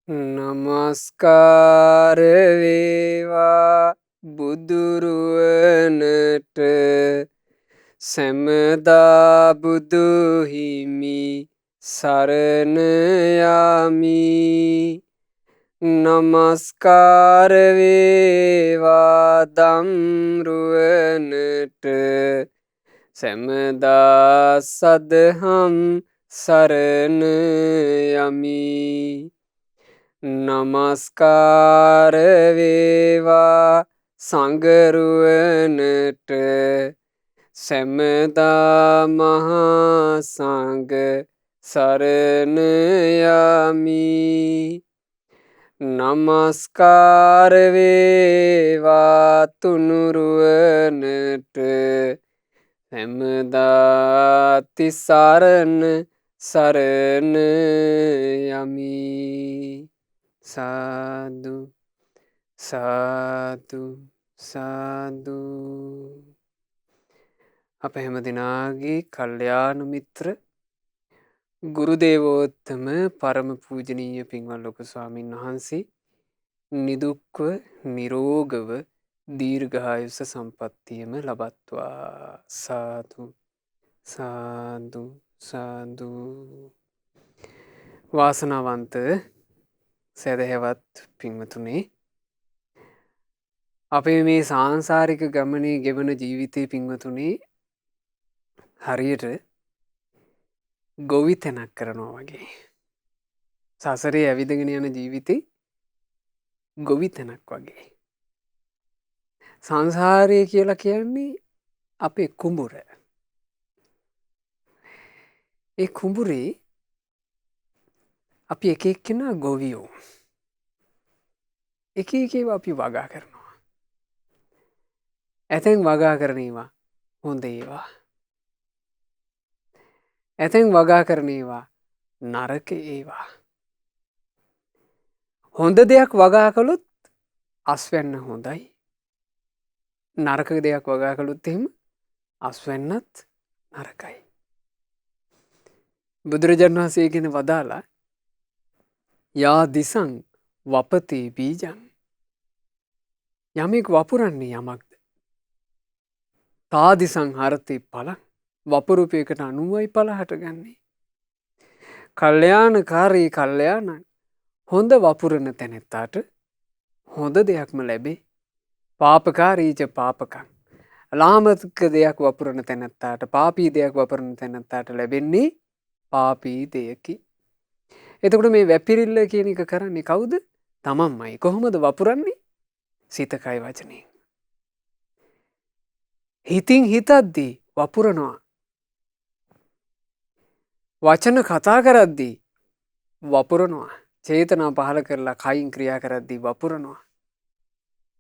නමස්කාර වේවා බුදුරුවනට සැමදා බුදු හිමි සරණ යමි. නමස්කාර වේවා දම්රුවනට සැමදා සදහම් සරණ යමි. නමස්කාර වේවා සංගරුවනට සැමදා මහා සංඝ සරණ යමි. නමස්කාර වේවා තුනුරුවනට සැමදා තිසරණ සරණ යමි. සාදු සාදු සාදු. අප හැම දෙනාගේ කල්යාණ මිත්‍ර ගුරු දේවෝත්තම පරම පූජනීය පින්වත් ලොකු ස්වාමීන් වහන්සේ නිදුක්ව නිරෝගව දීර්ඝායුෂ සම්පන්නියම ලබත්වා. සාදු සාදු සාදු. වාසනාවන්ත සැදැහැවත් පින්වතුනි, අපේ මේ සාංසාරික ගමනේ ගෙවන ජීවිතය පින්වතුනි හරියට ගොවි තැනක් කරනවා වගේ. සසරේ ඇවිදගෙන යන ජීවිතේ ගොවි තැනක් වගේ. සංසාරය කියලා කියන්නේ අපේ කුඹුර. ඒ කුඹුරේ අපි එක එක්කෙනා ගොවියෝ. එක එක ඒවා අපි වගා කරනවා. ඇතැන් වගා කරන ඒවා හොඳ ඒවා. ඇතැන් වගා කරන ඒවා නරක ඒවා. හොඳ දෙයක් වගා කළොත් අස්වැන්න හොඳයි. නරක දෙයක් වගා කළොත් එහෙම අස්වැන්නත් නරකයි. බුදුරජාණන් වහන්සේ ගැන වදාලා යා දිසං වපතේ බීජං. යමෙක් වපුරන්නේ යමක්ද තාදිසං හරතේ පලං. වපුරුපයකට අනුවයි පල හටගන්නේ. කල්්‍යයානකාරී කල්්‍යයානන් හොඳ වපුරණ තැනෙත්තාට හොඳ දෙයක්ම ලැබේ. පාපකාරීච පාපකං. ලාමක දෙයක් වපුරණ තැනැත්තාට පාපී දෙයක් වපුරණ තැනැත්තාට ලැබෙන්නේ පාපී දෙයකි. එතකොට මේ වැපිරිල්ල කියන එක කරන්නේ කවුද? තමන්මයි. කොහොමද වපුරන්නේ? සිතකයි වචනයෙන්. හිතින් හිතද්දී වපුරනවා. වචන කතා කරද්දී වපුරනවා. චේතනා පහල කරලා කයින් ක්‍රියා කරද්දී වපුරනවා.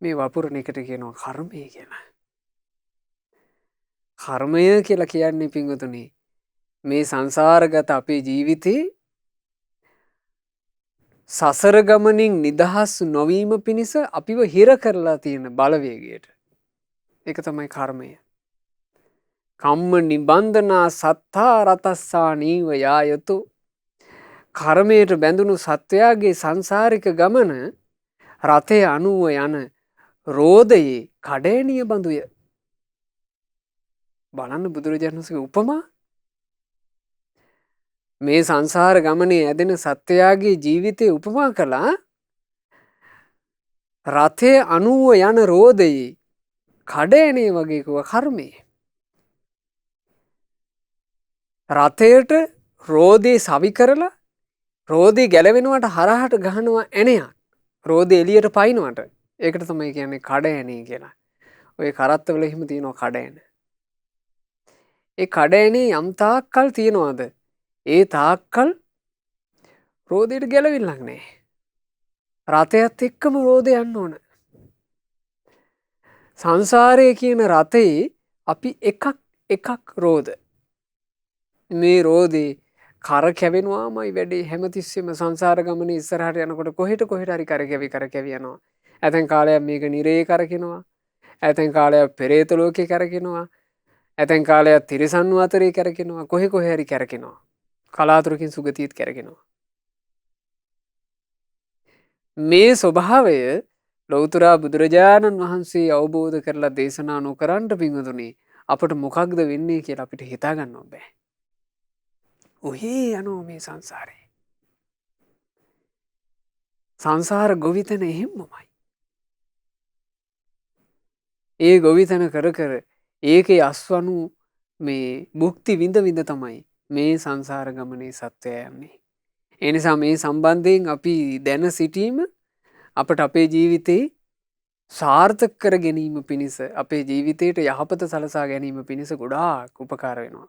මේ වපුරණ එකට කියනවා කර්මය කියලා. කර්මය කියලා කියන්නේ පින්වතුනි මේ සංසාරගත අපේ ජීවිතේ සසර ගමනින් නිදහස් නොවීම පිණිස අපිව හිර කරලා තියෙන බලවේගයට. ඒක තමයි කර්මය. කම්ම නිබන්ධනා සත්තා රතස්සා නීව යායතු. කර්මයට බැඳුණු සත්වයාගේ සංසාරික ගමන රථය අනුව යන රෝදයේ කඩෑනිය බඳුය. බලන්න බුදුරජාණන් වහන්සේගේ උපමා. මේ සංසාර ගමනේ ඇදෙන සත්වයාගේ ජීවිතය උපමා කළා රථය අනුව යන රෝදයේ කඩෑනේ වගේකුව කර්මය. රථයට රෝදේ සවි කරලා රෝදේ ගැලවෙනවට හරහට ගහනවා ඇනයක්. රෝදේ එළියට පයින්නවට. ඒකට තමයි කියන්නේ කඩෑනේ කියලා. ඔය කරත්තවල එහෙම තියෙනවා කඩෑන. ඒ කඩෑනේ යම් තාක්කල් තියෙනවද? ඒ තාක්කල් රෝදයට ගැලවිල්ලක් නෑ. රථයත් එක්කම රෝදය යන්න ඕන. සංසාරය කියන රථයේ අපි එකක් රෝද. මේ රෝදේ කර කැවෙනවාමයි වැඩේ. හැමතිස්සෙම සංසාර ගමනේ ඉස්සරහට යනකොට කොහෙට හරි කරකැවි යනවා. ඇතැන් කාලයක් මේක නිරේ කරකිනවා. ඇතැන් කාලයක් පෙරේත ලෝකේ කරකිනවා. ඇතැන් කාලයක් තිරිසන් අතරේ කරකිනවා. කොහෙ හරි කරකිනවා. කලාතුරකින් සුගතියත් කරකිනවා. මේ ස්වභාවය ලෞතුරා බුදුරජාණන් වහන්සේ අවබෝධ කරලා දේශනා නොකරන්ට පිංහතුනේ අපට මොකක්ද වෙන්නේ කියලා අපිට හිතාගන්න බෑ. ඔහේ යනෝ මේ සංසාරය. සංසාර ගොවිතන එහෙම්මමයි. ඒ ගොවිතන කර කර ඒකේ අස්වනු මේ බුක්ති විඳ විඳ තමයි මේ සංසාර ගමනේ සත්වය යන්නේ. එනිසා මේ සම්බන්ධයෙන් අපි දැන සිටීම අපට අපේ ජීවිතේ සාර්ථක කර ගැනීම පිණිස අපේ ජීවිතයට යහපත සලසා ගැනීම පිණිස ගොඩාක් උපකාර වෙනවා.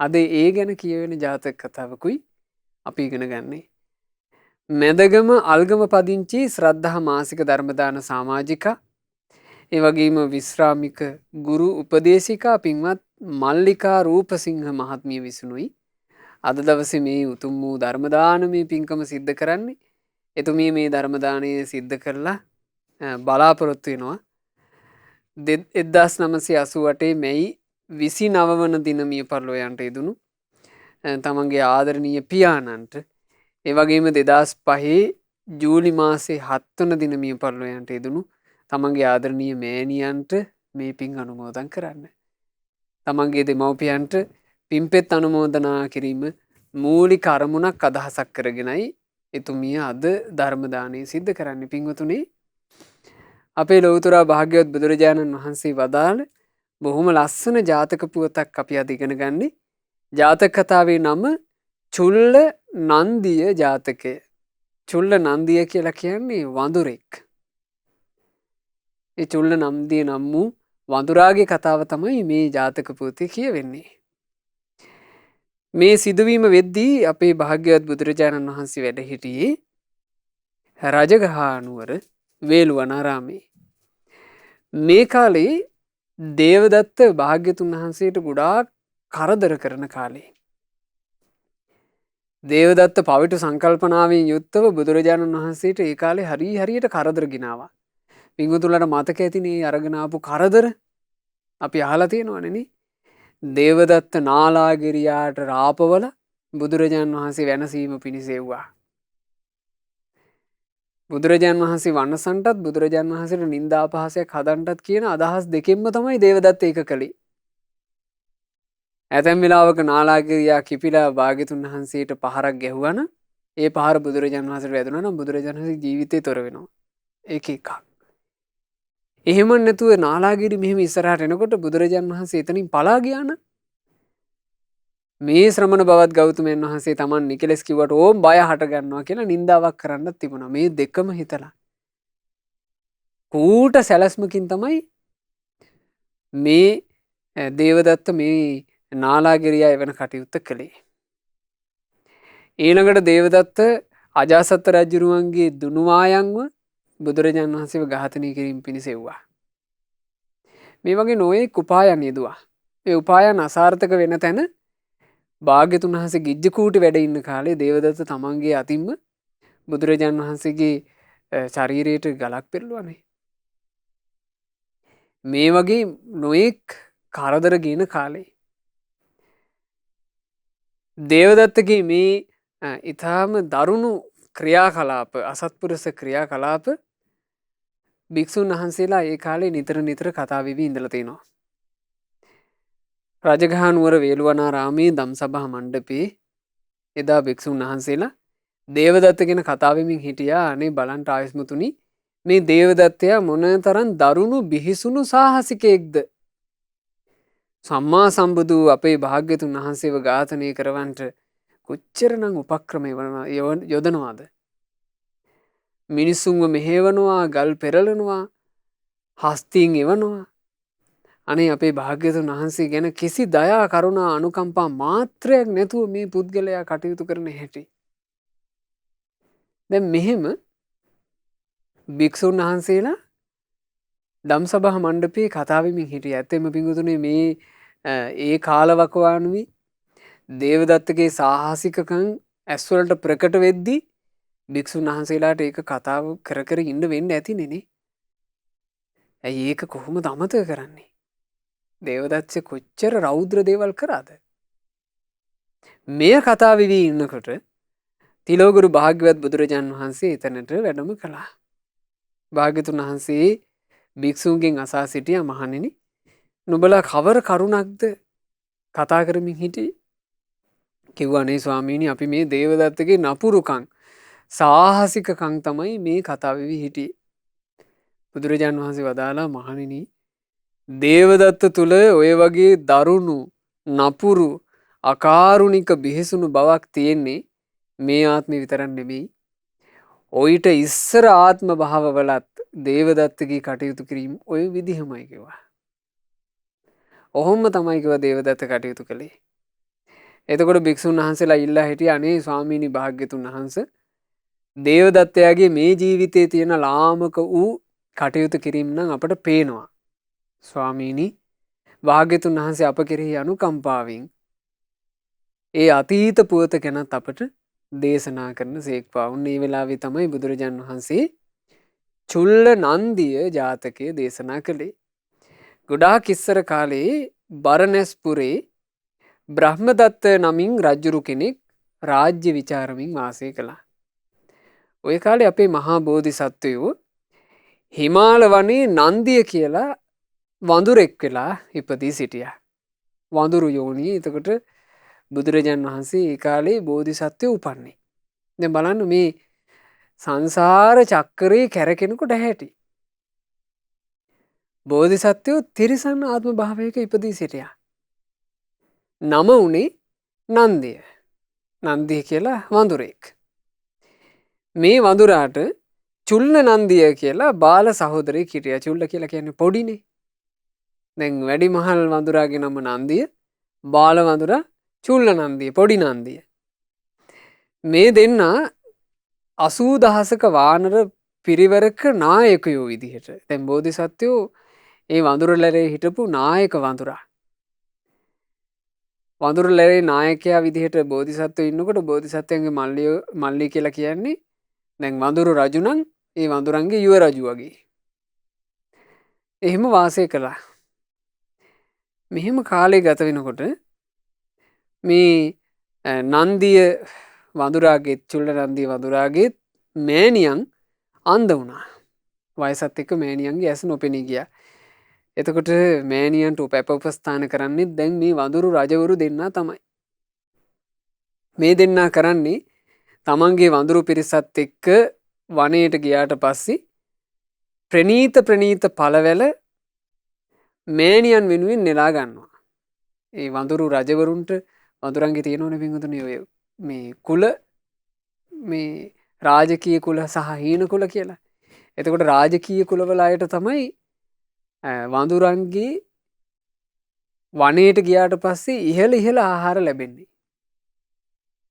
අද ඒ ගැන කියවෙන ජාතක කතාවකුයි අපි ඉගෙන ගන්නේ. මැදගම අල්ගම පදිංචි ශ්‍රද්ධහා මාසික ධර්මදාන සමාජිකා ඒ වගේම විශ්‍රාමික ගුරු උපදේශිකා පින්වත් මල්ලිකා රූපසිංහ මහත්මිය විසිනුයි අද දවසේ මේ උතුම් වූ ධර්මදානමේ පින්කම සිද්ධ කරන්නේ. එතුමිය මේ ධර්මදානය සිද්ධ කරලා බලාපොරොත්තු වෙනවා 1988 මැයි 29 වන දින මිය පරලොව යෙදුණු තමන්ගේ ආදරණීය පියාණන්ට ඒ වගේම 2005 ජූලි මාසේ 7 වන දින මිය පරලොව යෙදුණු තමන්ගේ ආදරණීය මෑණියන්ට මේ පින් අනුමෝදන් කරන්න. තමන්ගේ දෙමව්පියන්ට පින්පෙත් අනුමෝදනා කිරීම මූලික අරමුණක් අදහසක් කරගෙනයි එතුමිය අද ධර්මදානය සිද්ධ කරන්න. පින්වතුනේ අපේ ලෞතුරා භාග්‍යවත් බුදුරජාණන් වහන්සේ වදාළ බොහොම ලස්සන ජාතක පුවතක් අපි අද ඉගෙන ගන්නේ. ජාතක කතාවේ නම චුල්ල නන්දිය ජාතකය. චුල්ල නන්දිය කියලා කියන්නේ වඳුරෙක්. ඒ චුල්ල නන්දිය නම් වූ වඳුරාගේ කතාව තමයි මේ ජාතක පුවතේ කියවෙන්නේ. මේ සිදුවීම වෙද්දී අපේ භාග්‍යවත් බුදුරජාණන් වහන්සේ වැඩ සිටියේ රජගහා නුවර වේළුවනාරාමේ. මේ කාලේ දේවදත්ත භාග්‍යතුන් වහන්සේට ගොඩාක් කරදර කරන කාලේ. දේවදත්ත පවිටු සංකල්පනාවෙන් යුක්තව බුදුරජාණන් වහන්සේට ඒ කාලේ හරියට කරදර ගෙනාවා. පින්වතුන්ලට මතක ඇතිනේ අරගෙන ආපු කරදර අපි අහලා තියෙනවනේ. දේවදත්ත නාලාගිරියාට රාපවල බුදුරජාණන් වහන්සේ වෙනසීම පිණිස එව්වා. බුදුරජාණන් වහන්සේ වන්නසන්ටත් බුදුරජාණන් වහන්සේට නින්දා අපහාසයක් හදන්නටත් කියන අදහස් දෙකෙන්ම තමයි දේවදත්ත ඒක කළේ. ඇතැම් වෙලාවක නාලාගිරියා කිපිලා භාග්‍යතුන් වහන්සේට පහරක් ගැහුවනම් ඒ පහර බුදුරජාණන් වහන්සේට වැදුනා නම් බුදුරජාණන් වහන්සේ ජීවිතේ තොර වෙනවා. ඒක එකක්. එහෙම නැතුව නාලාගිරි මෙහෙම ඉස්සරහට එනකොට බුදුරජාණන් වහන්සේ එතනින් පලා ගියා නම් මේ ශ්‍රමණ බවත් ගෞතමයන් වහන්සේ Taman නිකලස් කිව්වට ඕම් බය හට ගන්නවා කියලා නින්දාවක් කරන්නත් තිබුණා. මේ දෙකම හිතලා කූට සැලැස්මකින් තමයි මේ දේවදත්ත මේ නාලාගිරියා එවන කටයුත්ත කළේ. ඊළඟට දේවදත්ත අජාසත් රජුරුවන්ගේ දුනුවායන්ව බුදුරජාණන් වහන්සේව ඝාතනය කිරීම පිණිස එව්වා. මේ වගේ නොයෙක් උපායන් යෙදුවා. ඒ උපායන් අසාර්ථක වෙන තැන භාග්‍යතුන් වහන්සේ ගිජ්ජකූටි වැඩ ඉන්න කාලේ දේවදත්ත තමන්ගේ අතින්ම බුදුරජාණන් වහන්සේගේ ශරීරයට ගලක් පෙරළුවනේ. මේ වගේ නොයෙක් කරදර ගෙන කාලේ දේවදත්තගේ මේ ඊටාම දරුණු ක්‍රියාකලාප අසත්පුරුෂ ක්‍රියාකලාප භික්ෂුන් වහන්සේලා ඒ කාලේ නිතර කතා වෙවි ඉඳලා තිනවා. රජගහ නුවර වේළුවනාරාමේ ධම්සභා මණ්ඩපේ එදා භික්ෂුන් වහන්සේලා දේවදත්ත ගැන කතා වෙමින් හිටියා. අනේ බලන්න ආයස්මතුනි මේ දේවදත්තයා මොනතරම් දරුණු බිහිසුණු සාහසිකයෙක්ද. සම්මා සම්බුදු අපේ භාග්‍යතුන් වහන්සේව ඝාතනය කරවන්නට කොච්චරනම් උපක්‍රම යොදනවාද. මිනිස්සුන්ව මෙහෙවනවා, ගල් පෙරලනවා, හස්තියෙන් එවනවා. අනේ අපේ භාග්‍යතුන් වහන්සේ ගැන කිසි දයා කරුණා අනුකම්පා මාත්‍රයක් නැතුව මේ පුද්ගලයා කටයුතු කරන හැටි. දැන් මෙහෙම භික්ෂුන් වහන්සේලා ධම්සභා මණ්ඩපේ කතා වෙමින් හිටියා. ඇත්තෙම පිංගුතුනේ මේ ඒ කාලවකවානුවේ දේවදත්තගේ සාහසිකකම් ඇස්වලට ප්‍රකට වෙද්දී භික්ෂුන් වහන්සේලාට ඒක කතාව කර ඉන්න වෙන්න ඇතිනේ නේ. ඇයි ඒක කොහොමද අමතක කරන්නේ? දේවදත්ත කොච්චර රෞද්‍ර දේවල් කරාද? මෙය කතා වෙවි ඉන්නකොට තිලෝගුරු භාග්‍යවත් බුදුරජාණන් වහන්සේ එතනට වැඩම කළා. භාග්‍යතුන් වහන්සේ භික්ෂූන්ගෙන් අසා සිටියා මහණෙනි නුඹලා කවර කරුණක්ද කතා කරමින් හිටියේ? කිව්වා අනේ ස්වාමීනි අපි මේ දේවදත්තගේ නපුරුකම් සාහසිකකම් තමයි මේ කතා වෙවි හිටියේ. බුදුරජාණන් වහන්සේ වදාලා මහණෙනි දේවදත්ත තුල ඔය වගේ දරුණු නපුරු අකාරුණික බිහිසුණු බවක් තියෙන්නේ මේ ආත්මෙ විතරක් නෙමෙයි. ඔයිට ඉස්සර ආත්ම භාවවලත් දේවදත්තගේ කටයුතු කිරීම ඔය විදිහමයි කිව්වා. ඔහොම තමයි කිව්වා දේවදත්ත කටයුතු කළේ. එතකොට භික්ෂුන් වහන්සේලා ඉල්ලා හිටියේ අනේ ස්වාමීනි භාග්‍යතුන් වහන්සේ දේවදත්තයාගේ මේ ජීවිතයේ තියෙන ලාමක වූ කටයුතු කිරීම නම් අපට පේනවා. ස්වාමීනි භාග්‍යතුන් වහන්සේ අප කෙරෙහි අනුකම්පාවෙන් ඒ අතීත පුවත ගැනත් අපට දේශනා කරන සේක්වා. උන්නේ වෙලාවේ තමයි බුදුරජාණන් වහන්සේ චුල්ල නන්දිය ජාතකය දේශනා කළේ. ගොඩාක් ඉස්සර කාලේ බරණැස්පුරේ බ්‍රහ්මදත්ත නමින් රජ්ජුරු කෙනෙක් රාජ්‍ය විචාරමින් වාසය කළා. ඔය කාලේ අපේ මහා බෝධිසත්වයෝ හිමාල වනේ නන්දිය කියලා වඳුරෙක් වෙලා ඉපදී සිටියා. වඳුරු යෝනියේ එතකොට බුදුරජාණන් වහන්සේ ඒ කාලේ බෝධිසත්වයෝ උපන්නේ. දැන් බලන්න මේ සංසාර චක්‍රේ කැරකෙනකොට හැටි. බෝධිසත්වයෝ තිරිසන් ආත්ම භාවයක ඉපදී සිටියා. නම උනේ නන්දිය. නන්දිය කියලා වඳුරෙක්. මේ වඳුරාට චුල්ල නන්දිය කියලා බාල සහෝදරයෙක් හිටියා. චුල්ල කියලා කියන්නේ පොඩිනේ. දැන් වැඩි මහල් වඳුරාගේ නම නන්දිය, බාල වඳුරා චුල්ල නන්දිය, පොඩි නන්දිය. මේ දෙන්නා 80000ක වානර පිරිවරක නායකයෝ විදිහට. දැන් බෝධිසත්වයෝ ඒ වඳුරලරේ හිටපු නායක වඳුරා. වඳුරලරේ නායකයා විදිහට බෝධිසත්වයෝ ඉන්නකොට බෝධිසත්වයන්ගේ මල්ලි කියලා කියන්නේ දැන් වඳුරු රජු නම් ඒ වඳුරන්ගේ යුව රජු වගේ. එහෙම වාසය කළා. මෙහෙම කාලේ ගත වෙනකොට මේ නන්දිය වඳුරාගේ චුල්ල නන්දිය වඳුරාගේ මෑණියන් අන්ධ වුණා. වයසත් එක්ක මෑණියන්ගේ ඇස් නොපෙනී ගියා. එතකොට මෑණියන්ට උපැප උපස්ථාන කරන්නේ දැන් මේ වඳුරු රජවරු දෙන්නා තමයි. මේ දෙන්නා කරන්නේ තමන්ගේ වඳුරු පිරිසත් එක්ක වනයේට ගියාට පස්සේ ප්‍රනීත පළවැල මෑණියන් වෙනුවෙන් නෙලා ගන්නවා. ඒ වඳුරු රජවරුන්ට වඳුරන්ගේ තියෙනවනේ පින්වතුනි ඔය මේ කුල මේ රාජකීය කුල සහ හීන කුල කියලා. එතකොට රාජකීය කුලවල අයට තමයි වඳුරන්ගේ වනයේට ගියාට පස්සේ ඉහළ ආහාර ලැබෙන්නේ.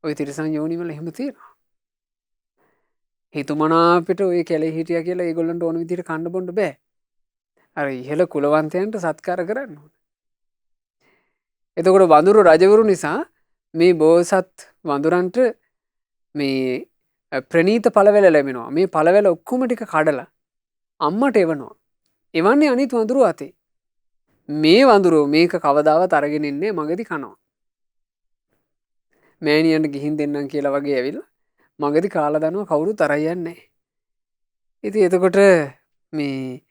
ඔය තිරිසන් යෝනිවල එහෙම තියෙනවා. හිතුමනාපිට ඔය කැලේ හිටියා කියලා ඒගොල්ලන්ට ඕන විදිහට කන්න බොන්න බෑ. අර ඉහළ කුලවන්තයන්ට සත්කාර කරන්න ඕන. එතකොට වඳුරු රජවරු නිසා මේ බෝසත් වඳුරන්ට මේ ප්‍රනීත පළවැල ලැබෙනවා. මේ පළවැල ඔක්කොම ටික කඩලා අම්මට එවනවා. එවන්නේ අනිත් වඳුරු අතේ. මේ වඳුරෝ මේක කවදාවත් අරගෙන ඉන්නේ මගදී කනවා. මෑණියන්ට ගිහින් දෙන්නම් කියලා වගේ ඇවිල්ලා මගදී කාලා දනවා කවුරුත් අරන් යන්නේ නැහැ. ඉතින් එතකොට මේ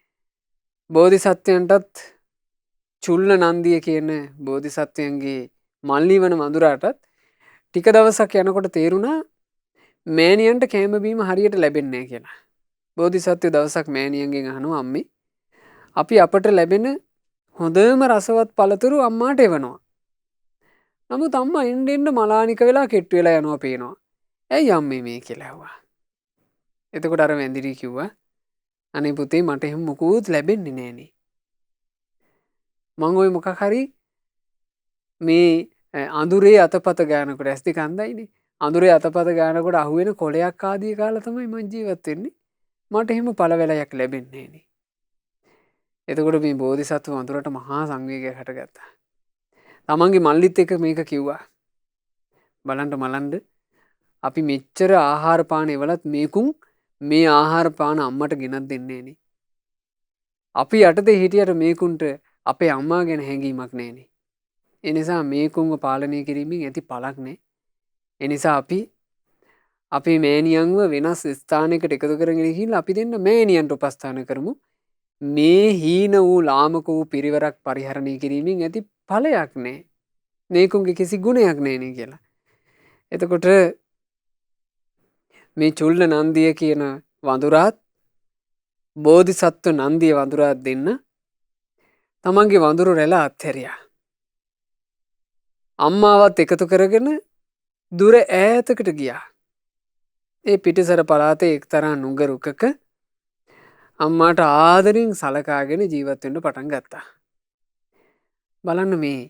බෝධිසත්වයන්ටත් චුල්ල නන්දිය කියන බෝධිසත්වයන්ගේ මල්ලි වන වඳුරාටත් ටික දවසක් යනකොට තේරුණා මෑණියන්ට කෑම බීම හරියට ලැබෙන්නේ නැහැ කියලා. බෝධිසත්වය දවසක් මෑණියන්ගෙන් අහනවා අම්මේ අපි අපට ලැබෙන හොඳම රසවත් පළතුරු අම්මාට එවනවා. නමුත් අම්මා එන්න මලානික වෙලා කෙට්ටු වෙලා යනවා පේනවා. ඇයි අම්මේ මේ කියලා ඇහුවා. එතකොට අර වැඳිරි කිව්වා අනේ පුතේ මට එහෙම මොකුත් ලැබෙන්නේ නෑනේ. මං ඔය මොකක් හරි මේ අඳුරේ අතපත ගානකොට ඇස් දෙක අන්දයිනේ. අඳුරේ අතපත ගානකොට අහුවෙන කොලයක් ආදී කාලා තමයි මං ජීවත් වෙන්නේ. මට එහෙම පළවැලයක් ලැබෙන්නේ නෑනේ. එතකොට මේ බෝධිසත්ව වඳුරට මහා සංවේගයක් හටගත්තා. තමන්ගේ මල්ලිත් එක්ක මේක කිව්වා. බලන්න අපි මෙච්චර ආහාර පාන එවලත් මේකුන් මේ ආහාර පාන අම්මට ගෙනත් දෙන්නේ නෑනේ. අපි යටතේ හිටියට මේකුන්ට අපේ අම්මා ගැන හැඟීමක් නෑනේ. ඒ නිසා මේකුන්ව පාලනය කිරීමෙන් ඇති පළක් නෑ. ඒ නිසා අපි අපි මෑණියන්ව වෙනස් ස්ථානයකට එකතු කරගෙන ගිහිල්ලා අපි දෙන්න මෑණියන්ට උපස්ථාන කරමු. මේ හීන වූ ලාමක වූ පිරිවරක් පරිහරණය කිරීමෙන් ඇති ඵලයක් නෑ. මේකුන්ගේ කිසි ගුණයක් නෑනේ කියලා. එතකොට මේ චුල්ල නන්දිය කියන වඳුරාත් බෝධිසත්ව නන්දිය වඳුරාත් දෙන්න තමන්ගේ වඳුරු රැළ අත්හැරියා. අම්මාවත් එකතු කරගෙන දුර ඈතකට ගියා. ඒ පිටිසර පළාතේ එක්තරා නුගරුකක අම්මාට ආදරෙන් සලකාගෙන ජීවත් වෙන්න පටන් ගත්තා. බලන්න මේ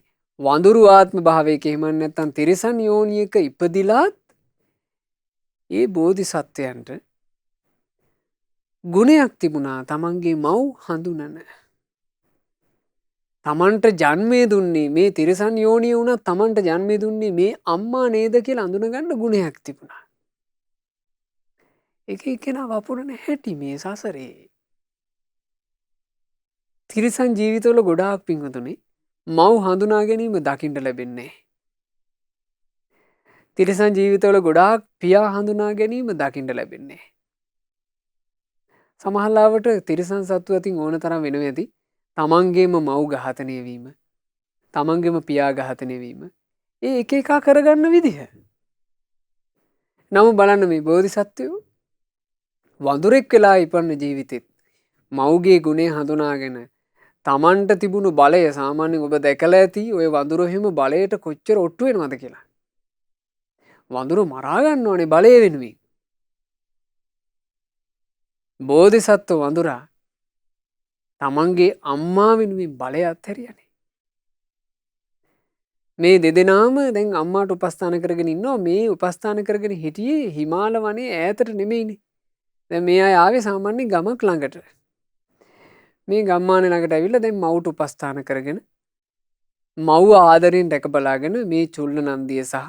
වඳුරු ආත්ම භාවයක එහෙම නැත්නම් තිරිසන් යෝනියක ඉපදිලාත් ඒ බෝධිසත්වයන්ට ගුණයක් තිබුණා තමන්ගේ මව් හඳුනන. තමන්ට ජන්මය දුන්නේ මේ තිරිසන් යෝනිය වුණා තමන්ට ජන්මය දුන්නේ මේ අම්මා නේද කියලා අඳුනගන්න ගුණයක් තිබුණා. එක එක්කෙනා වපුරන හැටි මේ සසරේ. තිරිසන් ජීවිතවල ගොඩාක් පින්වතුනි මව් හඳුනා ගැනීම දකින්න ලැබෙන්නේ. තිරිසන් ජීවිතවල ගොඩාක් පියා හඳුනා ගැනීම දකින්න ලැබෙන්නේ. සමහරවිට තිරිසන් සත්තු අතින් ඕන තරම් වෙනව ඇති තමන්ගේම මව් ඝාතනය වීම, තමන්ගේම පියා ඝාතනය වීම. ඒ එක එකා කරගන්න විදිහ. නමුත් බලන්න මේ බෝධිසත්වයෝ වඳුරෙක් වෙලා ඉපන්න ජීවිතෙත් මව්ගේ ගුණය හඳුනාගෙන තමන්ට තිබුණු බලය සාමාන්‍යයෙන් ඔබ දැකලා ඇති ඔය වඳුරු හිම බලයට කොච්චර ඔට්ටු වෙනවද කියලා. වඳුරු මරා ගන්න ඕනේ බලය වෙනුවෙන්. බෝධිසත්ව වඳුරා තමන්ගේ අම්මා වෙනුවෙන් බලය අත්හැරියානේ. මේ දෙදෙනාම දැන් අම්මාට උපස්ථාන කරගෙන ඉන්නවා. මේ උපස්ථාන කරගෙන හිටියේ හිමාල වනයේ ඈතට නෙමෙයිනේ. දැන් මේ අය ආවේ සාමාන්‍ය ගමක් ළඟට. මේ ගම්මානේ ළඟට ඇවිල්ලා දැන් මව්ට උපස්ථාන කරගෙන මව් ආදරෙන් දැක බලාගෙන මේ චුල්ල නන්දිය සහ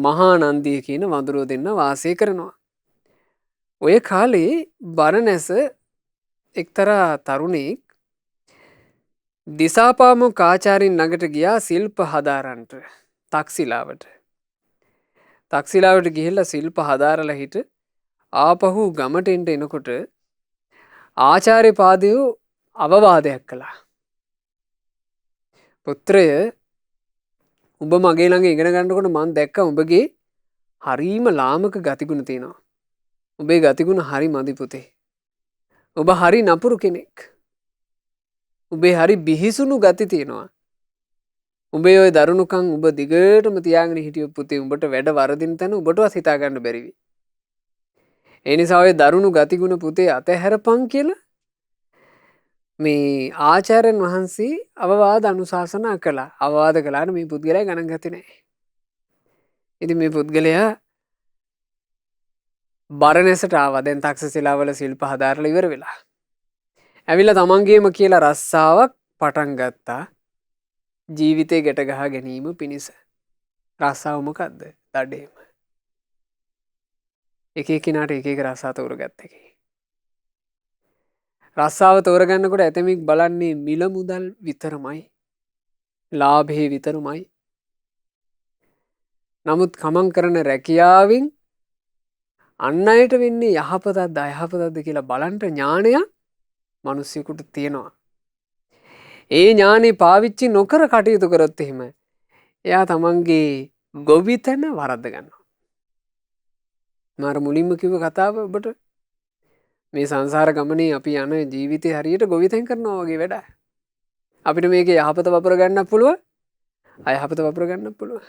මහා නන්දිය කියන වඳුරෝ දෙන්න වාසය කරනවා. ඔය කාලේ බරණැස එක්තරා තරුණෙක් දිසාපාමොක් ආචාර්යින් ළඟට ගියා ශිල්ප හදාරන්නට තක්සිලාවට. තක්සිලාවට ගිහිල්ලා ශිල්ප හදාරලා හිට ආපහු ගමට එනකොට ආචාර්ය පාදයෝ අවවාදයක් කළා. පුත්‍රය උඹ මගේ ළඟ ඉගෙන ගන්නකොට මම දැක්කා උඹගේ හරීම ලාමක ගතිගුණ තියෙනවා. උඹේ ගතිගුණ හරි මදි පුතේ. ඔබ හරි නපුරු කෙනෙක්. උඹේ හරි බිහිසුණු ගති තියෙනවා. උඹේ ওই දරුණුකම් උඹ දිගටම තියාගෙන හිටියොත් පුතේ උඹට වැඩ වරදින තැන උඹටවත් හිතා ගන්න බැරි වෙයි. ඒ නිසා ඔය දරුණු ගතිගුණ පුතේ අතහැරපන් කියලා මේ ආචාර්යන් වහන්සේ අවවාද අනුශාසනා කළා. අවවාද කළාට මේ පුද්ගලයා ගණන් ගත්තේ නැහැ. ඉතින් මේ පුද්ගලයා බරණැසට ආවා. දැන් තක්සශිලාවල ශිල්ප හදාරලා ඉවර වෙලා. ඇවිල්ලා තමන්ගේම කියලා රස්සාවක් පටන් ගත්තා. ජීවිතේ ගැට ගහ ගැනීම පිණිස. රස්සාව මොකද්ද? දඩේම. එක එක්කිනාට එක එක රස්සා තෝරගත්ත එකේ. රස්සාව තෝරගන්නකොට ඇතමෙක් බලන්නේ මිල මුදල් විතරමයි. ලාභේ විතරමයි. නමුත් කමං කරන රැකියාවෙන් අන් අයට වෙන්නේ යහපතක්ද අයහපතක්ද කියලා බලන්න ඥානයක් මිනිස්සුන්ට තියෙනවා. ඒ ඥානෙ පාවිච්චි නොකර කටයුතු කරොත් එහෙම එයා තමන්ගේ ගොවිතැන වරද්ද ගන්නවා. මාර මුලින්ම කිව්ව කතාව ඔබට මේ සංසාර ගමනේ අපි යන ජීවිතේ හරියට ගොවිතැන් කරනවා වගේ වැඩ. අපිට මේකේ යහපත වපුර ගන්නත් පුළුවන් අයහපත වපුර ගන්නත් පුළුවන්.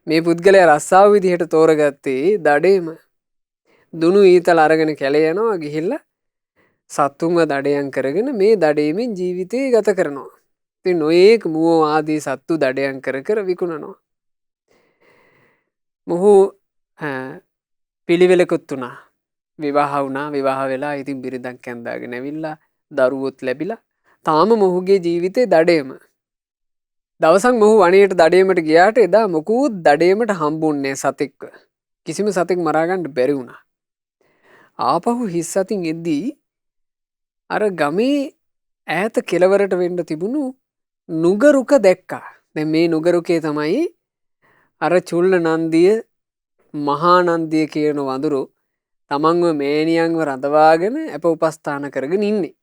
මේ පුද්ගලයා රස්සාව විදිහට තෝරගත්තේ දඩේම. දුනු ඊතල අරගෙන කැලේ යනවා ගිහිල්ලා සත්තුන්ව දඩයන් කරගෙන මේ දඩේමින් ජීවිතේ ගත කරනවා. ඉතින් නොයේක මුවෝ ආදී සත්තු දඩයන් කර කර විකුණනවා. මොහු පිළිවෙලකුත් වුණා. විවාහ වුණා. විවාහ වෙලා ඉතින් බිරිඳක් ඇඳාගෙන ඇවිල්ලා දරුවොත් ලැබිලා තාම මොහුගේ ජීවිතේ දඩේම. දවසක් මොහු වනයේට දඩේමට ගියාට එදා මොකුත් දඩේමට හම්බුන්නේ සතෙක්ව. කිසිම සතෙක් මරා ගන්න බැරි වුණා. ආපහු හිස් අතින් එද්දී අර ගමේ ඈත කෙළවරට වෙන්න තිබුණු නුගරුක දැක්කා. දැන් මේ නුගරුකේ තමයි අර චුල්ල නන්දිය මහානන්දිය කියන වඳුරු තමන්ව මේනියන්ව රඳවාගෙන අප උපස්ථාන කරගෙන ඉන්නේ.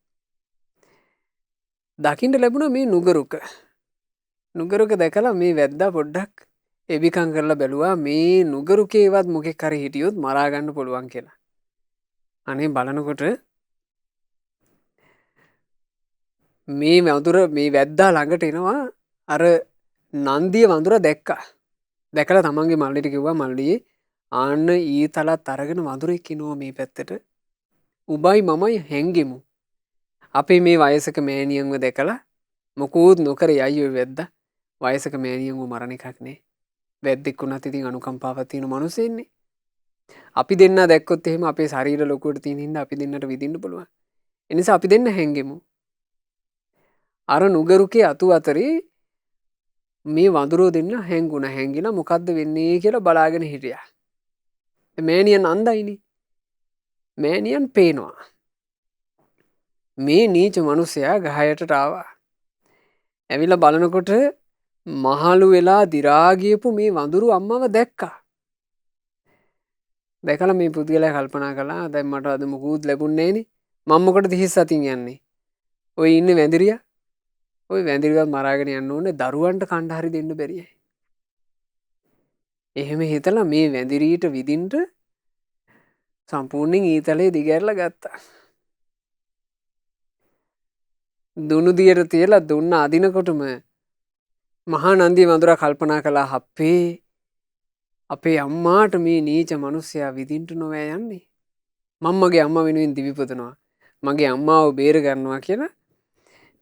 දකිින්ට ලැබුණ මේ නුගරුක දැකලා මේ වැද්දා පොඩ්ඩක් එබිකං කරලා බැලුවා මේ නුගරුකේවත් මොකෙක් හරි හිටියොත් මරාගන්න පුළුවන් කියලා. අනේ බලනකොට මේ වඳුර මේ වැද්දා ළඟට එනවා අර නන්දිය වඳුර දැකලා තමන්ගේ මල්ලිට කිව්වා මල්ලියේ ආන්න ඊතලත් අරගෙන වඳුරෙක් එනවා මේ පැත්තට උබයි මමයි හැංගෙමු. අපි මේ වයසක මෑණියන්ව දැකලා මොකුත් නොකර යයි ඔය වැද්දා වයසක මෑණියන්ව මරණ එකක් නේ. වැද්දෙක් වුණත් ඉතින් අනුකම්පාවක් තියෙන මිනිස්සෙන්නේ. අපි දෙන්න දැක්කොත් එහෙම අපේ ශරීර ලොකුවට තියෙන හින්දා අපි දෙන්නට විඳින්න පුළුවන්. ඒ නිසා අපි දෙන්න හැංගෙමු. අර නුගරුකේ අතු අතරේ මේ වඳුරෝ දෙන්න හැංගිලා මොකද්ද වෙන්නේ කියලා බලාගෙන හිටියා. මෑණියන් අන්දයිනේ. මෑණියන් පේනවා. මේ නීච මිනිසයා ගහයටට ආවා. ඇවිල්ලා බලනකොට මහලු වෙලා දිරා ගියපු මේ වඳුරු අම්මව දැක්කා. දැකලා මේ පුද්ගලයා කල්පනා කළා දැන් මට අද මොකුත් ලැබුණේ නෑනේ. මම මොකටද හිස් අතින් යන්නේ? ඔය ඉන්නේ වැඳිරියා. ඔය වැඳිරියවත් මරාගෙන යන්න ඕනේ දරුවන්ට කණ්ඩ හරි දෙන්න බැරියයි. එහෙම හිතලා මේ වැඳිරීට විදින්ට සම්පූර්ණයෙන් ඊතලේ දිගැරලා ගත්තා. දුනු දියට තියලා දුන්න අදිනකොටම මහා නන්දිය වඳුරා කල්පනා කළා අපේ අම්මාට මේ නීච මිනිස්සයා විදින්ට නොවෑ යන්නේ. මම මගේ අම්මා වෙනුවෙන් දිවිපොතනවා. මගේ අම්මාව බේර ගන්නවා කියලා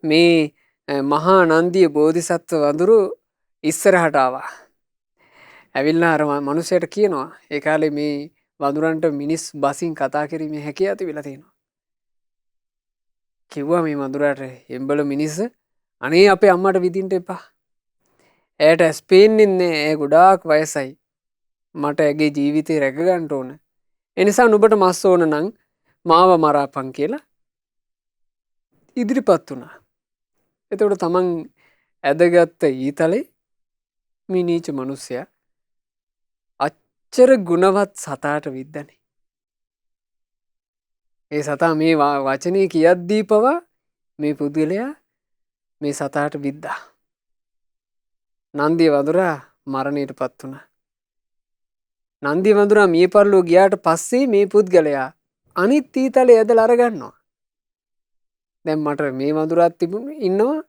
මේ මහා නන්දිය බෝධිසත්ව වඳුරු ඉස්සරහට ආවා. ඇවිල්ලා අර මිනිසයාට කියනවා ඒ කාලේ මේ වඳුරන්ට මිනිස් බසින් කතා කිරීමේ හැකියාව තිබිලා තියෙනවා. කිව්වා මේ වඳුරාට එම්බල මිනිස්ස අනේ අපේ අම්මට විදින්ට එපා. ඇයට ඇස් පේන්නේ නැහැ. ඇය ගොඩාක් වයසයි. මට ඇගේ ජීවිතේ රැක ගන්න ඕන. ඒ නිසා නුඹට මස් ඕන නම් මාව මරාපන් කියලා ඉදිරිපත් වුණා. එතකොට තමන් ඇදගත්ත ඊතලේ මේ නීච මිනිසයා අච්චර ගුණවත් සතාට විද්දනේ. ඒ සතා මේ වචනේ කියද්දී පවා මේ පුද්ගලයා මේ සතාට විද්දා. නන්දිය වඳුරා මරණයටපත් වුණා. නන්දිය වඳුරා මිය පරලෝ ගියාට පස්සේ මේ පුද්ගලයා අනිත් ඊතලේ ඇදලා අරගන්නවා. දැන් මට මේ වඳුරාත් තිබුණේ ඉන්නවා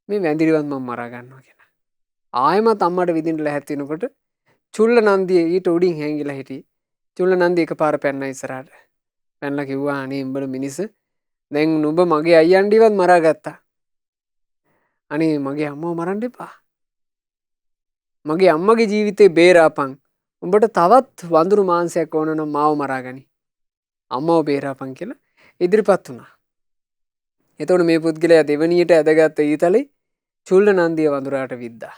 මේ වැඳිරිවත් මම මරා ගන්නවා කියලා. ආයෙමත් අම්මට විදින්න ලැහැත් වෙනකොට චුල්ල නන්දිය ඊට උඩින් හැංගිලා හිටියේ. චුල්ල නන්දිය එකපාර පැන්න ඉස්සරහට. පැනලා කිව්වා අනේ උඹල මිනිස දැන් නුඹ මගේ අයියන්ඩිවත් මරා ගත්තා. අනේ මගේ අම්මව මරන්න එපා. මගේ අම්මගේ ජීවිතේ බේරාපන්. උඹට තවත් වඳුරු මාංශයක් ඕන නම් මාව මරාගනි. අම්මව බේරාපන් කියලා ඉදිරිපත් වුණා. එතකොට මේ පුද්ගලයා දෙවණියට ඇදගත්ත ඊතලේ චුල්ල නන්දිය වඳුරාට විද්දා.